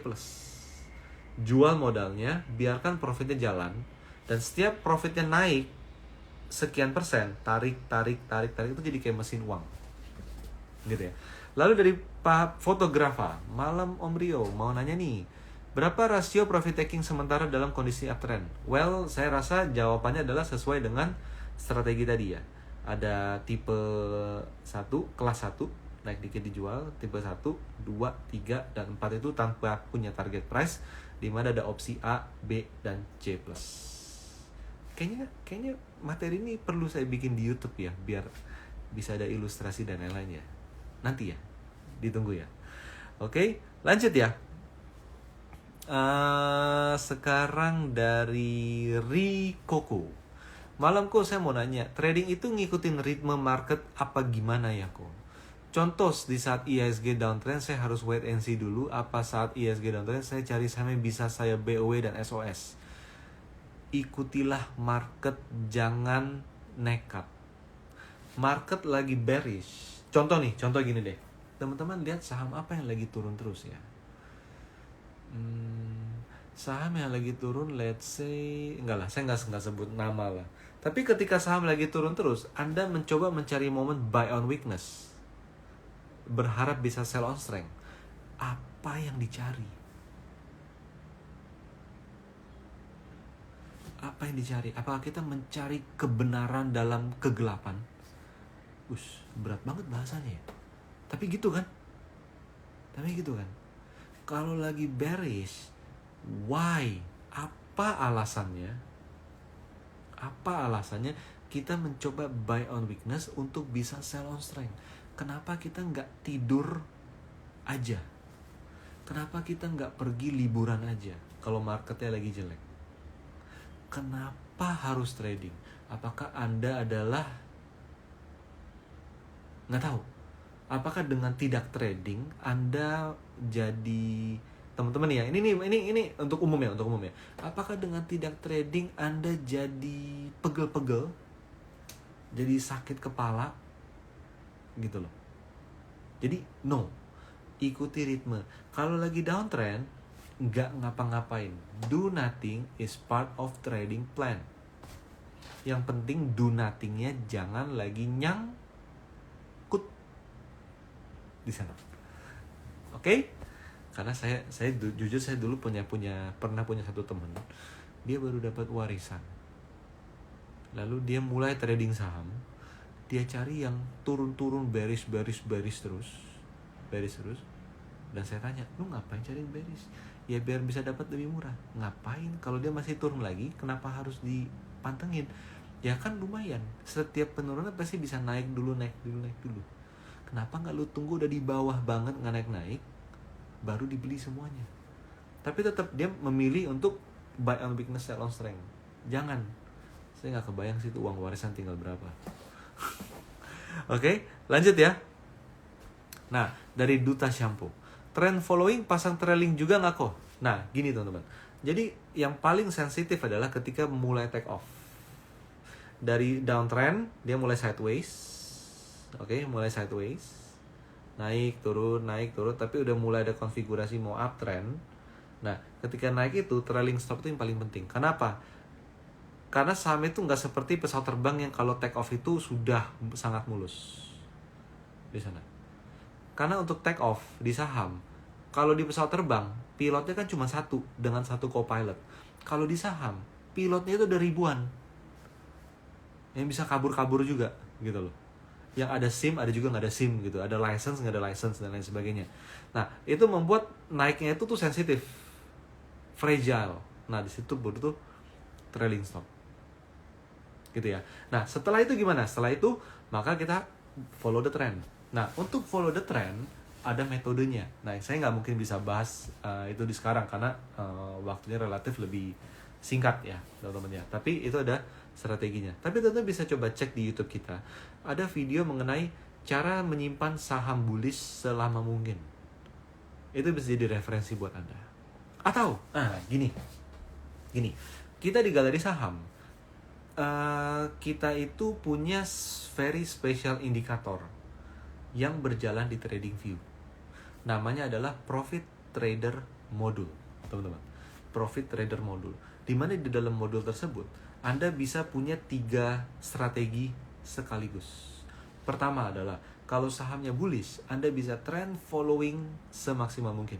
Jual modalnya, biarkan profitnya jalan, dan setiap profitnya naik sekian persen, tarik itu jadi kayak mesin uang. Gitu ya. Lalu dari Pak Fotografa, malam Om Rio, mau nanya nih, berapa rasio profit taking sementara dalam kondisi uptrend? Well, saya rasa jawabannya adalah sesuai dengan strategi tadi ya. Ada tipe 1, kelas 1, naik dikit dijual, tipe 1, 2, 3, dan 4 itu tanpa punya target price, di mana ada opsi A, B, dan C+. Kayaknya materi ini perlu saya bikin di YouTube ya, biar bisa ada ilustrasi dan lain-lain ya. Nanti ya, ditunggu ya. Oke, lanjut ya. Sekarang dari Rikoko. Malam kok saya mau nanya, trading itu ngikutin ritme market apa gimana ya kok? Contoh di saat IHSG downtrend saya harus wait and see dulu, apa saat IHSG downtrend saya cari saham yang bisa saya BOW dan SOS. Ikutilah market, jangan nekat. Market lagi bearish. Contoh gini deh. Teman-teman lihat saham apa yang lagi turun terus ya? Saham yang lagi turun, let's say, saya nggak sebut nama lah. Tapi ketika saham lagi turun terus, Anda mencoba mencari momen buy on weakness, berharap bisa sell on strength. Apa yang dicari? Apa yang dicari? Apakah kita mencari kebenaran dalam kegelapan? Berat banget bahasanya ya. Tapi gitu kan? Kalau lagi bearish, why? Apa alasannya kita mencoba buy on weakness untuk bisa sell on strength? Kenapa kita nggak tidur aja? Kenapa kita nggak pergi liburan aja kalau marketnya lagi jelek? Kenapa harus trading? Apakah Anda adalah, nggak tahu, apakah dengan tidak trading Anda jadi, teman-teman ya, ini untuk umum ya. Apakah dengan tidak trading Anda jadi pegel-pegel, jadi sakit kepala gitu loh? Jadi no, ikuti ritme. Kalau lagi downtrend, nggak ngapa-ngapain. Do nothing is part of trading plan. Yang penting do nothingnya jangan lagi nyangkut di sana. Oke? Karena saya jujur saya dulu pernah punya satu teman, dia baru dapat warisan. Lalu dia mulai trading saham. Dia cari yang turun-turun bearish terus. Dan saya tanya, lu ngapain cari bearish? Ya biar bisa dapat lebih murah. Ngapain? Kalau dia masih turun lagi, kenapa harus dipantengin? Ya kan lumayan. Setiap penurunan pasti bisa naik dulu. Kenapa nggak lu tunggu udah di bawah banget, nggak naik, baru dibeli semuanya? Tapi tetap dia memilih untuk buy on weakness, sell on strength. Jangan. Saya nggak kebayang sih itu uang warisan tinggal berapa. Oke, lanjut ya. Nah, dari Duta Shampoo, trend following pasang trailing juga nggak kok? Nah, gini teman-teman. Jadi yang paling sensitif adalah ketika mulai take off. Dari downtrend dia mulai sideways. Oke, mulai sideways. Naik turun, tapi udah mulai ada konfigurasi mau uptrend. Nah, ketika naik itu trailing stop itu yang paling penting. Kenapa? Karena saham itu nggak seperti pesawat terbang yang kalau take off itu sudah sangat mulus di sana. Karena untuk take off di saham, kalau di pesawat terbang, pilotnya kan cuma satu dengan satu co-pilot. Kalau di saham, pilotnya itu ada ribuan. Yang bisa kabur-kabur juga gitu loh. Yang ada SIM, ada juga nggak ada SIM gitu. Ada license, nggak ada license, dan lain sebagainya. Nah, itu membuat naiknya itu tuh sensitif, fragile. Nah, di situ butuh trailing stop. Gitu ya. Nah, setelah itu gimana? Setelah itu, maka kita follow the trend. Nah, untuk follow the trend, ada metodenya. Nah, saya nggak mungkin bisa bahas itu di sekarang, karena waktunya relatif lebih singkat ya, teman-teman ya. Tapi itu ada strateginya. Tapi tentu bisa coba cek di YouTube kita. Ada video mengenai cara menyimpan saham bullish selama mungkin. Itu bisa jadi referensi buat Anda. Atau, gini. Kita di galeri saham, kita itu punya very special indikator yang berjalan di TradingView. Namanya adalah Profit Trader Module, teman-teman. Profit Trader Module. Di mana di dalam modul tersebut, Anda bisa punya 3 strategi sekaligus. Pertama adalah, kalau sahamnya bullish, Anda bisa trend following semaksimal mungkin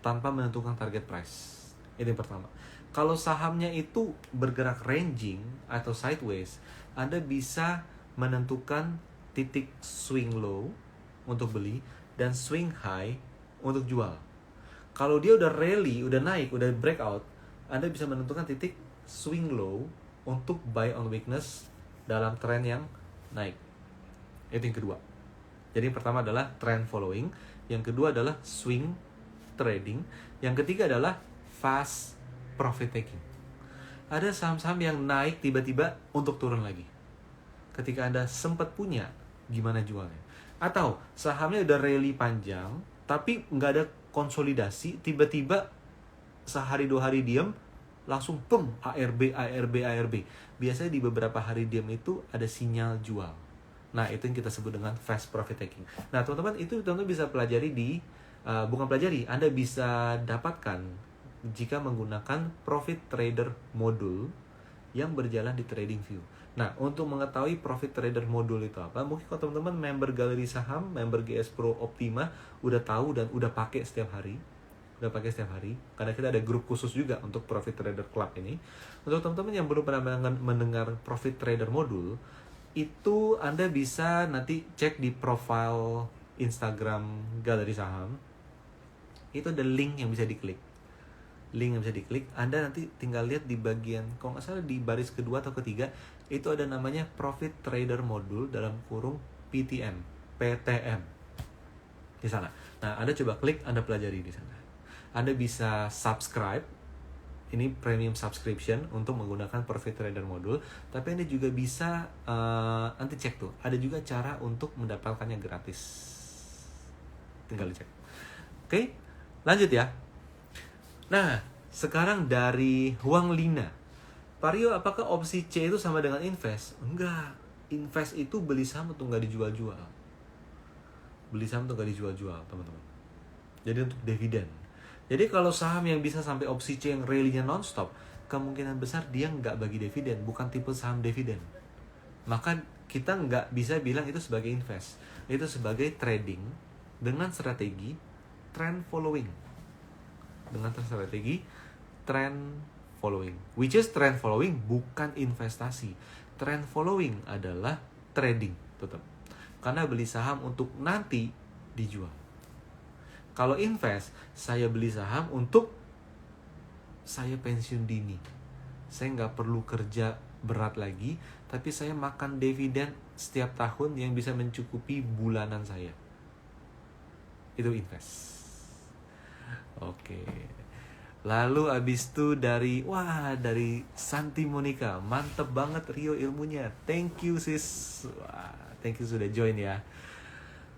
tanpa menentukan target price. Itu yang pertama. Kalau sahamnya itu bergerak ranging atau sideways, Anda bisa menentukan titik swing low untuk beli dan swing high untuk jual. Kalau dia udah rally, udah naik, udah breakout, Anda bisa menentukan titik swing low untuk buy on weakness dalam tren yang naik. Itu yang kedua. Jadi yang pertama adalah trend following, yang kedua adalah swing trading, yang ketiga adalah fast profit taking. Ada saham-saham yang naik tiba-tiba untuk turun lagi. Ketika Anda sempat punya, gimana jualnya? Atau sahamnya udah rally panjang, tapi nggak ada konsolidasi, tiba-tiba sehari 2 hari diam, langsung ARB. Biasanya di beberapa hari diam itu ada sinyal jual. Nah, itu yang kita sebut dengan fast profit taking. Nah, teman-teman, itu teman-teman bisa pelajari Anda bisa dapatkan jika menggunakan Profit Trader Module yang berjalan di TradingView. Nah, untuk mengetahui Profit Trader Module itu apa, mungkin kalau teman-teman member Galeri Saham, member GS Pro Optima udah tahu dan udah pakai setiap hari. Karena kita ada grup khusus juga untuk Profit Trader Club ini. Untuk teman-teman yang belum pernah mendengar Profit Trader Module, itu Anda bisa nanti cek di profile Instagram Galeri Saham. Itu ada link yang bisa diklik. Anda nanti tinggal lihat di bagian, kalau nggak salah di baris kedua atau ketiga, itu ada namanya Profit Trader Module dalam kurung PTM di sana. Nah, Anda coba klik, Anda pelajari di sana. Anda bisa subscribe, ini premium subscription untuk menggunakan Profit Trader Module, tapi Anda juga bisa nanti cek tuh, ada juga cara untuk mendapatkannya gratis. Tinggal dicek. Oke, lanjut ya. Nah, sekarang dari Huang Lina. Pak Rio, apakah opsi C itu sama dengan invest? Enggak. Invest itu beli saham untuk nggak dijual-jual. Teman-teman. Jadi untuk dividen. Jadi kalau saham yang bisa sampai opsi C yang rally-nya non-stop, kemungkinan besar dia nggak bagi dividen, bukan tipe saham dividen. Maka kita nggak bisa bilang itu sebagai invest. Itu sebagai trading dengan strategi trend following. Which is trend following bukan investasi. Trend following adalah trading tetap. Karena beli saham untuk nanti dijual. Kalau invest, saya beli saham untuk saya pensiun dini. Saya nggak perlu kerja berat lagi, tapi saya makan dividen setiap tahun yang bisa mencukupi bulanan saya. Itu invest. Oke. Lalu abis itu dari Santi Monica. Mantep banget Rio ilmunya. Thank you sis. Wah, thank you sudah join ya.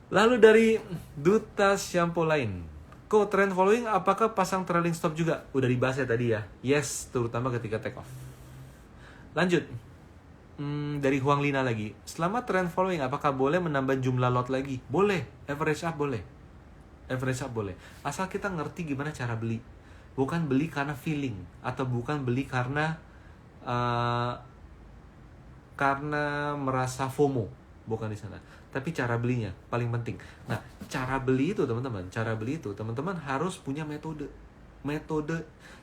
Lalu dari Duta Shampoo lain. Kok trend following apakah pasang trailing stop juga? Udah dibahas ya tadi ya. Yes, terutama ketika take off. Lanjut. Dari Huang Lina lagi. Selama trend following apakah boleh menambah jumlah lot lagi? Boleh. Average up boleh. Asal kita ngerti gimana cara beli. Bukan beli karena feeling, atau bukan beli karena merasa FOMO, bukan di sana. Tapi cara belinya paling penting. Nah, cara beli itu teman-teman harus punya metode.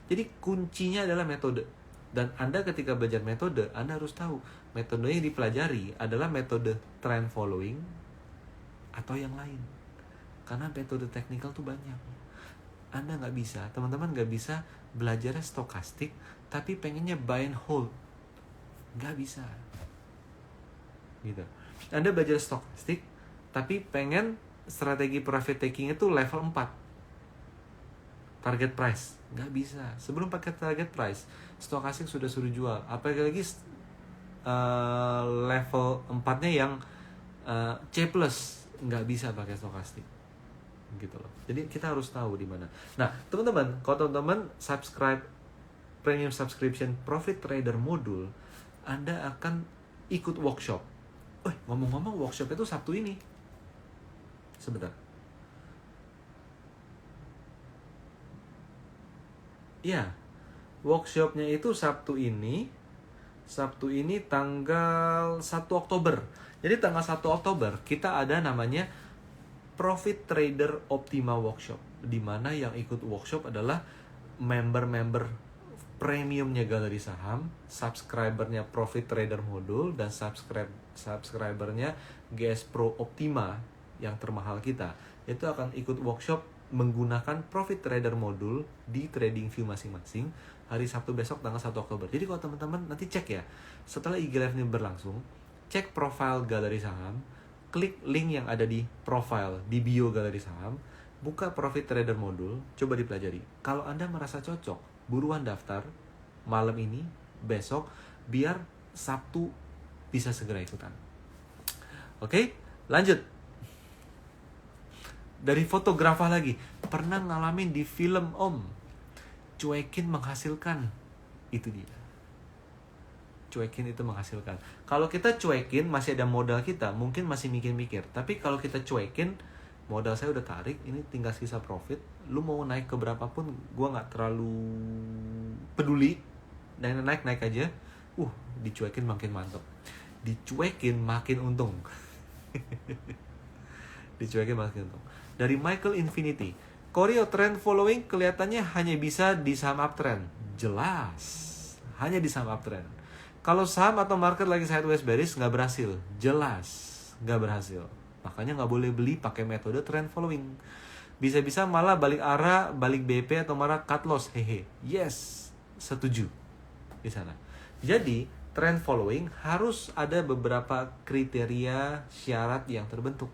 Jadi kuncinya adalah metode. Dan Anda ketika belajar metode, Anda harus tahu metode yang dipelajari adalah metode trend following atau yang lain. Karena metode teknikal tuh banyak. Teman-teman nggak bisa belajarnya stokastik, tapi pengennya buy and hold. Nggak bisa. Gitu. Anda belajar stokastik, tapi pengen strategi profit taking itu level 4. Target price. Nggak bisa. Sebelum pakai target price, stokastik sudah suruh jual. Apalagi level 4-nya yang C plus nggak bisa pakai stokastik gitu loh. Jadi kita harus tahu di mana. Nah teman-teman, kalau teman-teman subscribe premium subscription Profit Trader Modul, Anda akan ikut workshop. Ngomong-ngomong workshop itu Sabtu ini. Sebentar. Ya, workshopnya itu Sabtu ini tanggal 1 Oktober. Jadi tanggal 1 Oktober kita ada namanya Profit Trader Optima Workshop, di mana yang ikut workshop adalah member-member premiumnya Galeri Saham, subscribernya Profit Trader Modul, dan subscribernya GS Pro Optima yang termahal kita. Itu akan ikut workshop menggunakan Profit Trader Modul di TradingView masing-masing hari Sabtu besok tanggal 1 Oktober. Jadi kalau teman-teman nanti cek ya, setelah IG Live ini berlangsung, cek profile Galeri Saham, klik link yang ada di profile, di bio Galeri Saham, buka Profit Trader Modul, coba dipelajari. Kalau Anda merasa cocok, buruan daftar malam ini, besok, biar Sabtu bisa segera ikutan. Oke, lanjut. Dari fotografer lagi, pernah ngalamin di film Om, cuekin menghasilkan. Itu dia, cuekin itu menghasilkan. Kalau kita cuekin masih ada modal kita, mungkin masih mikir-mikir. Tapi kalau kita cuekin, modal saya udah tarik, ini tinggal sisa profit. Lu mau naik ke berapapun, gue gak terlalu peduli. Dan naik aja. Dicuekin makin mantap. Dicuekin makin untung. Dicuekin makin untung. Dari Michael Infinity, Koryo trend following kelihatannya hanya bisa di saham uptrend. Jelas, hanya di saham uptrend. Kalau saham atau market lagi sideways bearish nggak berhasil. Jelas, nggak berhasil. Makanya nggak boleh beli pakai metode trend following. Bisa-bisa malah balik arah, balik BP atau malah cut loss. Hehe. Yes, setuju di sana. Jadi trend following harus ada beberapa kriteria syarat yang terbentuk.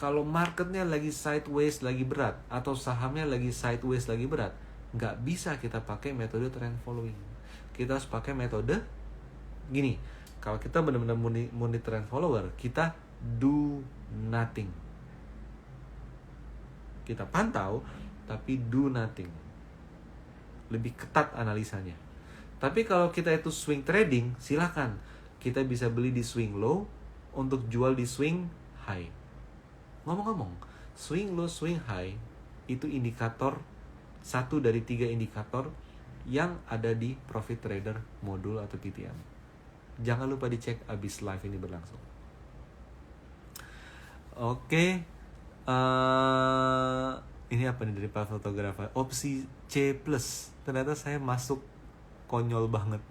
Kalau marketnya lagi sideways lagi berat, atau sahamnya lagi sideways lagi berat, nggak bisa kita pakai metode trend following. Kita harus pakai metode gini. Kalau kita benar-benar murni trend follower, kita do nothing. Kita pantau, tapi do nothing. Lebih ketat analisanya. Tapi kalau kita itu swing trading, silakan. Kita bisa beli di swing low untuk jual di swing high. Ngomong-ngomong, swing low, swing high itu indikator, 1 dari 3 indikator yang ada di Profit Trader Modul atau PTM. Jangan lupa dicek abis live ini berlangsung. Oke, ini apa nih dari Pak Fotografer? Opsi C+. Ternyata saya masuk konyol banget.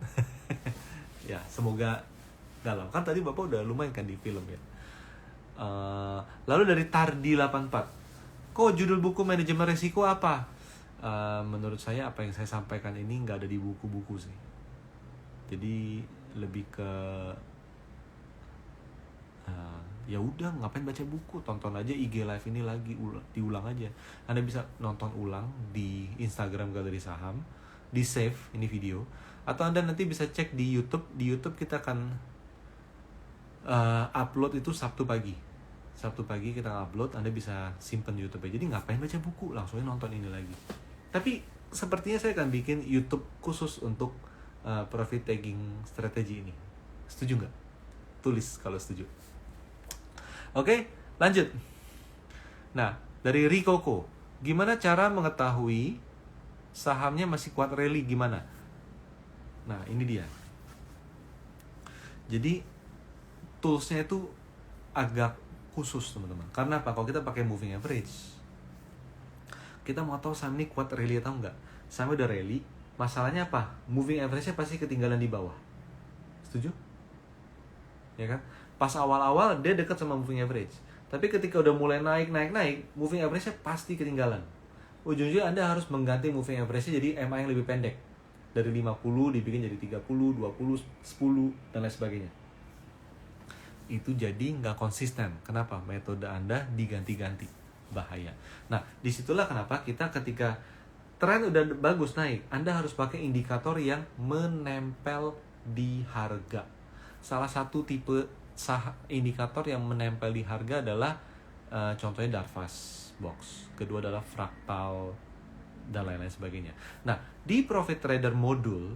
Ya, semoga dalam. Kan tadi Bapak udah lumayan kan di film ya. Lalu dari Tardi 84, kok judul buku manajemen resiko apa? Menurut saya apa yang saya sampaikan ini nggak ada di buku-buku sih. Jadi lebih ke ya udah, ngapain baca buku, tonton aja IG live ini lagi, diulang aja. Anda bisa nonton ulang di Instagram Galeri Saham, di save ini video, atau Anda nanti bisa cek di YouTube. Di YouTube kita akan upload itu Sabtu pagi kita upload. Anda bisa simpen YouTube aja. Jadi ngapain baca buku, langsung nonton ini lagi. Tapi sepertinya saya akan bikin YouTube khusus untuk profit taking strategi ini. Setuju nggak? Tulis kalau setuju. Oke, lanjut. Nah, dari Rikoko, gimana cara mengetahui sahamnya masih kuat rally, gimana? Nah, ini dia. Jadi toolsnya itu agak khusus teman-teman. Karena apa? Kalau kita pakai moving average, kita mau tahu saham ini kuat rally atau enggak. Saham udah rally, masalahnya apa? Moving average-nya pasti ketinggalan di bawah. Setuju? Ya kan? Pas awal-awal dia dekat sama moving average. Tapi ketika udah mulai naik, moving average-nya pasti ketinggalan. Ujung-ujungnya Anda harus mengganti moving average-nya jadi MA yang lebih pendek. Dari 50 dibikin jadi 30, 20, 10, dan lain sebagainya. Itu jadi nggak konsisten. Kenapa? Metode Anda diganti-ganti. Bahaya. Nah, disitulah kenapa kita ketika tren udah bagus naik, Anda harus pakai indikator yang menempel di harga. Salah satu tipe indikator yang menempel di harga adalah contohnya Darvas Box, kedua adalah Fractal, dan lain-lain sebagainya. Nah, di Profit Trader Modul,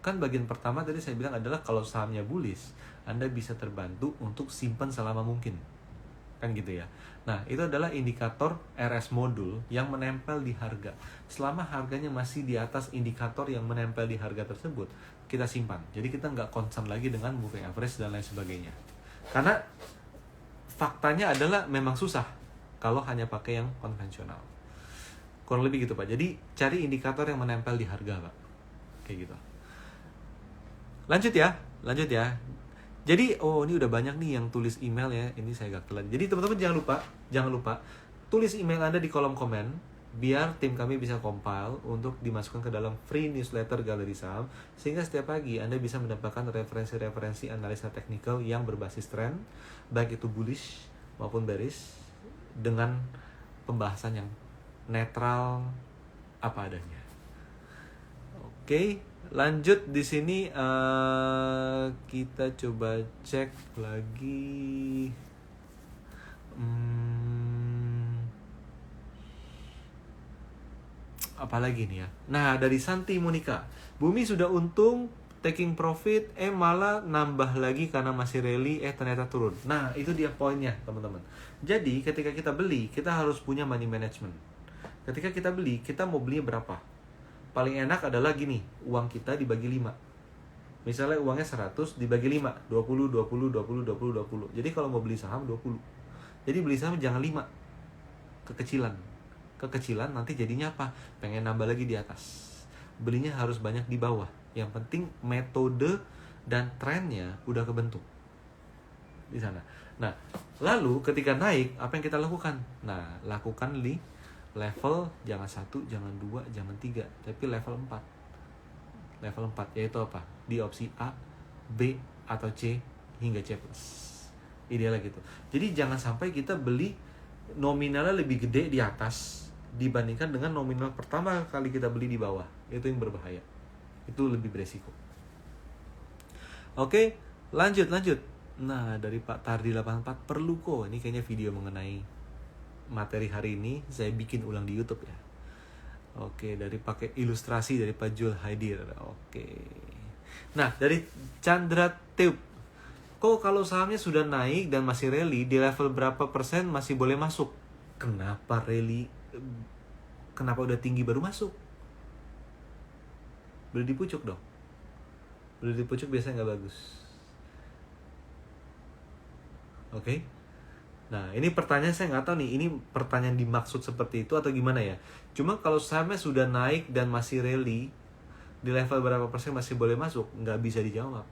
kan bagian pertama tadi saya bilang adalah kalau sahamnya bullish, Anda bisa terbantu untuk simpan selama mungkin. Kan gitu ya. Nah, itu adalah indikator RS Modul yang menempel di harga. Selama harganya masih di atas indikator yang menempel di harga tersebut, kita simpan. Jadi kita nggak concern lagi dengan moving average dan lain sebagainya. Karena faktanya adalah memang susah kalau hanya pakai yang konvensional. Kurang lebih gitu Pak. Jadi cari indikator yang menempel di harga Pak. Kayak gitu. Lanjut ya. Jadi ini udah banyak nih yang tulis email ya. Ini saya agak telat. Jadi teman-teman jangan lupa tulis email Anda di kolom komen biar tim kami bisa compile untuk dimasukkan ke dalam free newsletter Galeri Saham, sehingga setiap pagi Anda bisa mendapatkan referensi-referensi analisa teknikal yang berbasis tren, baik itu bullish maupun bearish, dengan pembahasan yang netral apa adanya. Oke. Lanjut di sini kita coba cek lagi. Apalagi nih ya. Nah, dari Santi Monica, Bumi sudah untung, taking profit, malah nambah lagi karena masih rally, ternyata turun. Nah, itu dia poinnya teman-teman. Jadi ketika kita beli, kita harus punya money management. Ketika kita beli, kita mau belinya berapa? Paling enak adalah gini, uang kita dibagi 5. Misalnya uangnya 100 dibagi 5, 20, 20, 20, 20, 20. Jadi kalau mau beli saham 20. Jadi beli saham jangan 5. Kekecilan nanti jadinya apa? Pengen nambah lagi di atas. Belinya harus banyak di bawah. Yang penting metode dan trennya udah kebentuk di sana. Nah, lalu ketika naik, apa yang kita lakukan? Nah, lakukan level jangan 1, jangan 2, jangan 3, tapi level 4. Level 4 yaitu apa? Di opsi A, B, atau C hingga C+. Idealnya gitu. Jadi jangan sampai kita beli nominalnya lebih gede di atas dibandingkan dengan nominal pertama kali kita beli di bawah. Itu yang berbahaya. Itu lebih beresiko. Oke, lanjut. Nah, dari Pak Tardi 84 perlu kok. Ini kayaknya video mengenai materi hari ini saya bikin ulang di YouTube ya. Oke, dari pakai ilustrasi dari Pak Jul Haidir. Oke. Nah, dari Chandra Teup, kok kalau sahamnya sudah naik dan masih rally, di level berapa persen masih boleh masuk? Kenapa rally? Kenapa udah tinggi baru masuk? Beli di pucuk dong. Beli di pucuk biasanya nggak bagus. Oke. Nah, ini pertanyaan saya nggak tahu nih, ini pertanyaan dimaksud seperti itu atau gimana ya. Cuma kalau sahamnya sudah naik dan masih rally, di level berapa persen masih boleh masuk? Nggak bisa dijawab.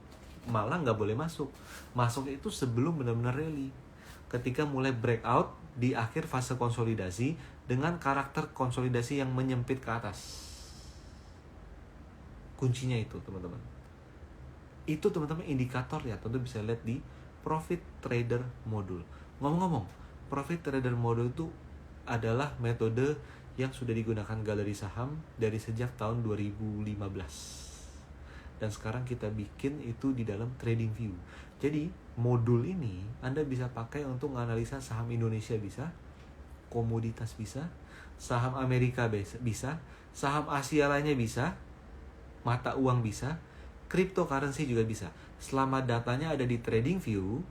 Malah nggak boleh masuk. Masuk itu sebelum benar-benar rally. Ketika mulai breakout di akhir fase konsolidasi dengan karakter konsolidasi yang menyempit ke atas. Kuncinya itu, teman-teman. Itu, teman-teman, indikator ya. Tentu bisa lihat di Profit Trader Modul. Ngomong-ngomong, Profit Trader Modul itu adalah metode yang sudah digunakan Galeri Saham dari sejak tahun 2015. Dan sekarang kita bikin itu di dalam TradingView. Jadi, modul ini Anda bisa pakai untuk menganalisa saham Indonesia bisa, komoditas bisa, saham Amerika bisa, saham Asia lainnya bisa, mata uang bisa, cryptocurrency juga bisa. Selama datanya ada di TradingView,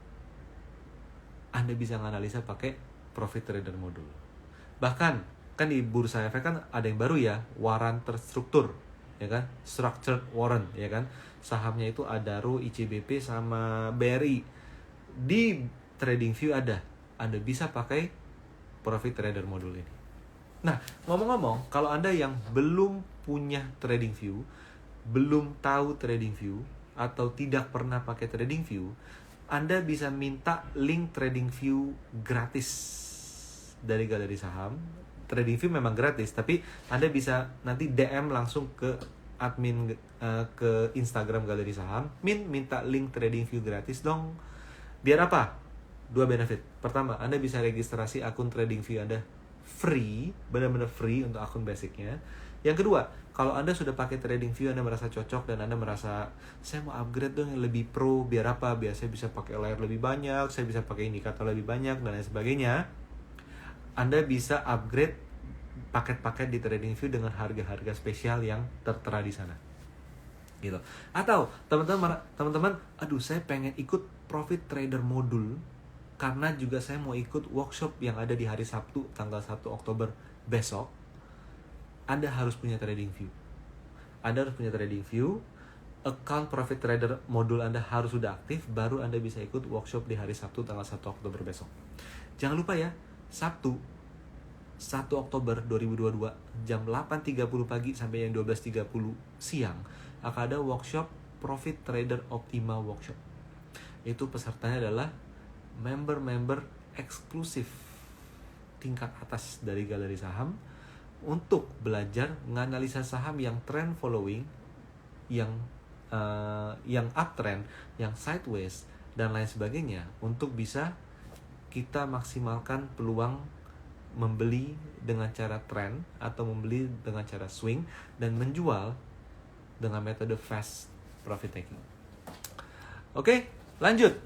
Anda bisa menganalisa pakai Profit Trader Modul. Bahkan kan di bursa efek kan ada yang baru ya, warrant terstruktur, ya kan, structured warrant, ya kan, sahamnya itu Adaro, ICBP sama BRI. Di TradingView ada, Anda bisa pakai Profit Trader Modul ini. Nah, ngomong-ngomong, kalau Anda yang belum punya TradingView, belum tahu TradingView, atau tidak pernah pakai TradingView, Anda bisa minta link TradingView gratis dari Galeri Saham. TradingView memang gratis, tapi Anda bisa nanti DM langsung ke admin ke Instagram Galeri Saham, minta link TradingView gratis dong. Biar apa? 2 benefit. Pertama, Anda bisa registrasi akun TradingView Anda free, benar-benar free untuk akun basicnya. Yang kedua, kalau Anda sudah pakai TradingView, Anda merasa cocok dan Anda merasa saya mau upgrade dong yang lebih pro, biar apa? Biar saya bisa pakai layar lebih banyak, saya bisa pakai indikator lebih banyak dan lain sebagainya. Anda bisa upgrade paket-paket di TradingView dengan harga-harga spesial yang tertera di sana. Gitu. Atau teman-teman, aduh saya pengen ikut Profit Trader Modul karena juga saya mau ikut workshop yang ada di hari Sabtu tanggal 1 Oktober besok. Anda harus punya TradingView. Anda harus punya TradingView, account Profit Trader Modul Anda harus sudah aktif, baru Anda bisa ikut workshop di hari Sabtu tanggal 1 Oktober besok. Jangan lupa ya, Sabtu 1 Oktober 2022 jam 8.30 pagi sampai yang 12.30 siang akan ada workshop Profit Trader Optima Workshop. Itu pesertanya adalah member-member eksklusif tingkat atas dari galeri saham untuk belajar menganalisa saham yang trend following, yang uptrend, yang sideways dan lain sebagainya, untuk bisa kita maksimalkan peluang membeli dengan cara trend atau membeli dengan cara swing dan menjual dengan metode fast profit taking. Oke, lanjut.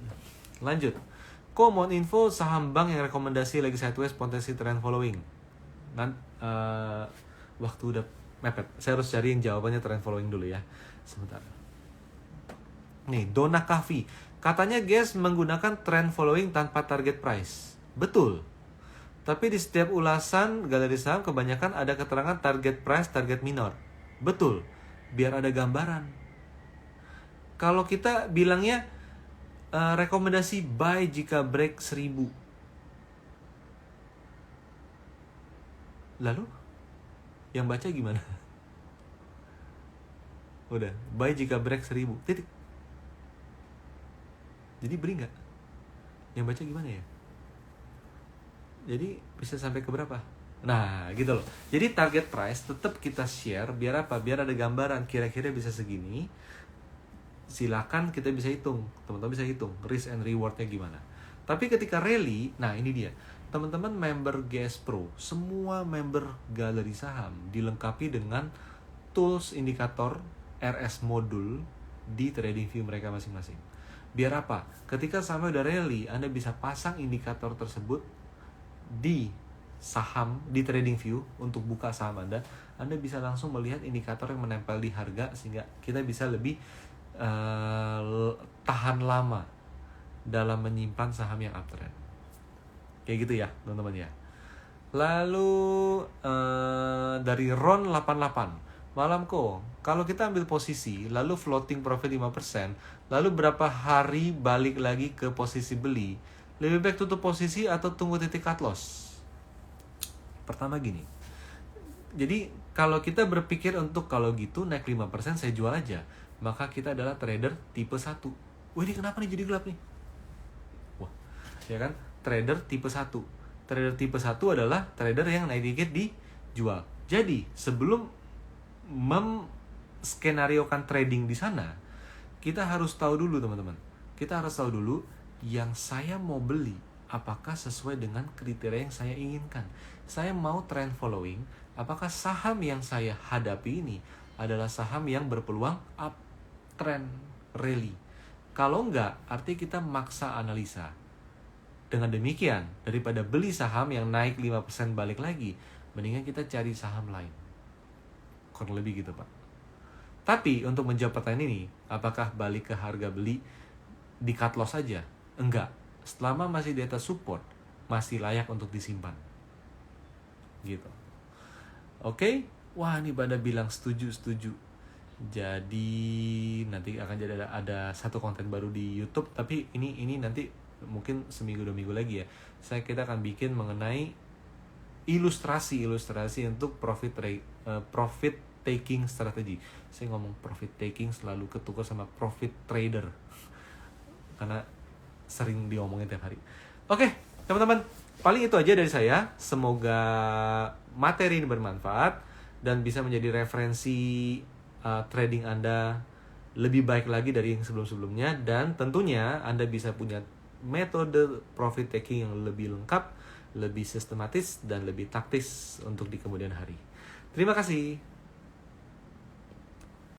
Kok mau info saham bank yang rekomendasi lagi sideways potensi trend following? Waktu udah mepet. Saya harus cari yang jawabannya trend following dulu ya. Sebentar. Nih, Dona Kavi. Katanya guys menggunakan trend following tanpa target price. Betul. Tapi di setiap ulasan galeri saham kebanyakan ada keterangan target price, target minor. Betul. Biar ada gambaran. Kalau kita bilangnya rekomendasi buy jika break 1000. Lalu yang baca gimana? Udah, buy jika break 1000. Titik. Jadi beli nggak? Yang baca gimana ya? Jadi bisa sampai ke berapa? Nah, gitu loh. Jadi target price tetap kita share biar apa? Biar ada gambaran kira-kira bisa segini. Silakan kita bisa hitung. Teman-teman bisa hitung risk and rewardnya gimana. Tapi ketika rally, nah ini dia. Teman-teman member GS Pro, semua member galeri saham dilengkapi dengan tools indikator RS modul di TradingView mereka masing-masing. Biar apa? Ketika sampai udah rally, Anda bisa pasang indikator tersebut di saham, di TradingView untuk buka saham Anda. Anda bisa langsung melihat indikator yang menempel di harga sehingga kita bisa lebih tahan lama dalam menyimpan saham yang uptrend. Kayak gitu ya teman-teman ya. Lalu dari Ron 88, malam kok kalau kita ambil posisi lalu floating profit 5%, lalu berapa hari balik lagi ke posisi beli, lebih baik tutup posisi atau tunggu titik cut loss? Pertama gini, jadi kalau kita berpikir untuk kalau gitu naik 5% saya jual aja, maka kita adalah trader tipe 1. Wah, ini kenapa nih jadi gelap nih? Wah, ya kan? Trader tipe 1. Trader tipe 1 adalah trader yang naik dikit dijual. Jadi, sebelum memskenariokan trading di sana, kita harus tahu dulu teman-teman. Kita harus tahu dulu yang saya mau beli apakah sesuai dengan kriteria yang saya inginkan. Saya mau trend following, apakah saham yang saya hadapi ini adalah saham yang berpeluang uptrend rally. Kalau enggak, artinya kita maksa analisa. Dengan demikian, daripada beli saham yang naik 5% balik lagi, mendingan kita cari saham lain. Kurang lebih gitu, Pak. Tapi untuk menjawab pertanyaan ini, apakah balik ke harga beli di cut loss saja? Enggak. Selama masih di atas support, masih layak untuk disimpan. Gitu. Oke? Wah, ini pada bilang setuju. Jadi nanti akan jadi ada satu konten baru di YouTube, tapi ini nanti mungkin seminggu 2 minggu lagi ya. Kita akan bikin mengenai ilustrasi untuk profit taking strategi. Saya ngomong profit taking selalu ketukar sama profit trader karena sering diomongin tiap hari. Oke, teman-teman, paling itu aja dari saya. Semoga materi ini bermanfaat dan bisa menjadi referensi trading Anda lebih baik lagi dari yang sebelum-sebelumnya, dan tentunya Anda bisa punya metode profit taking yang lebih lengkap, lebih sistematis, dan lebih taktis untuk di kemudian hari. Terima kasih.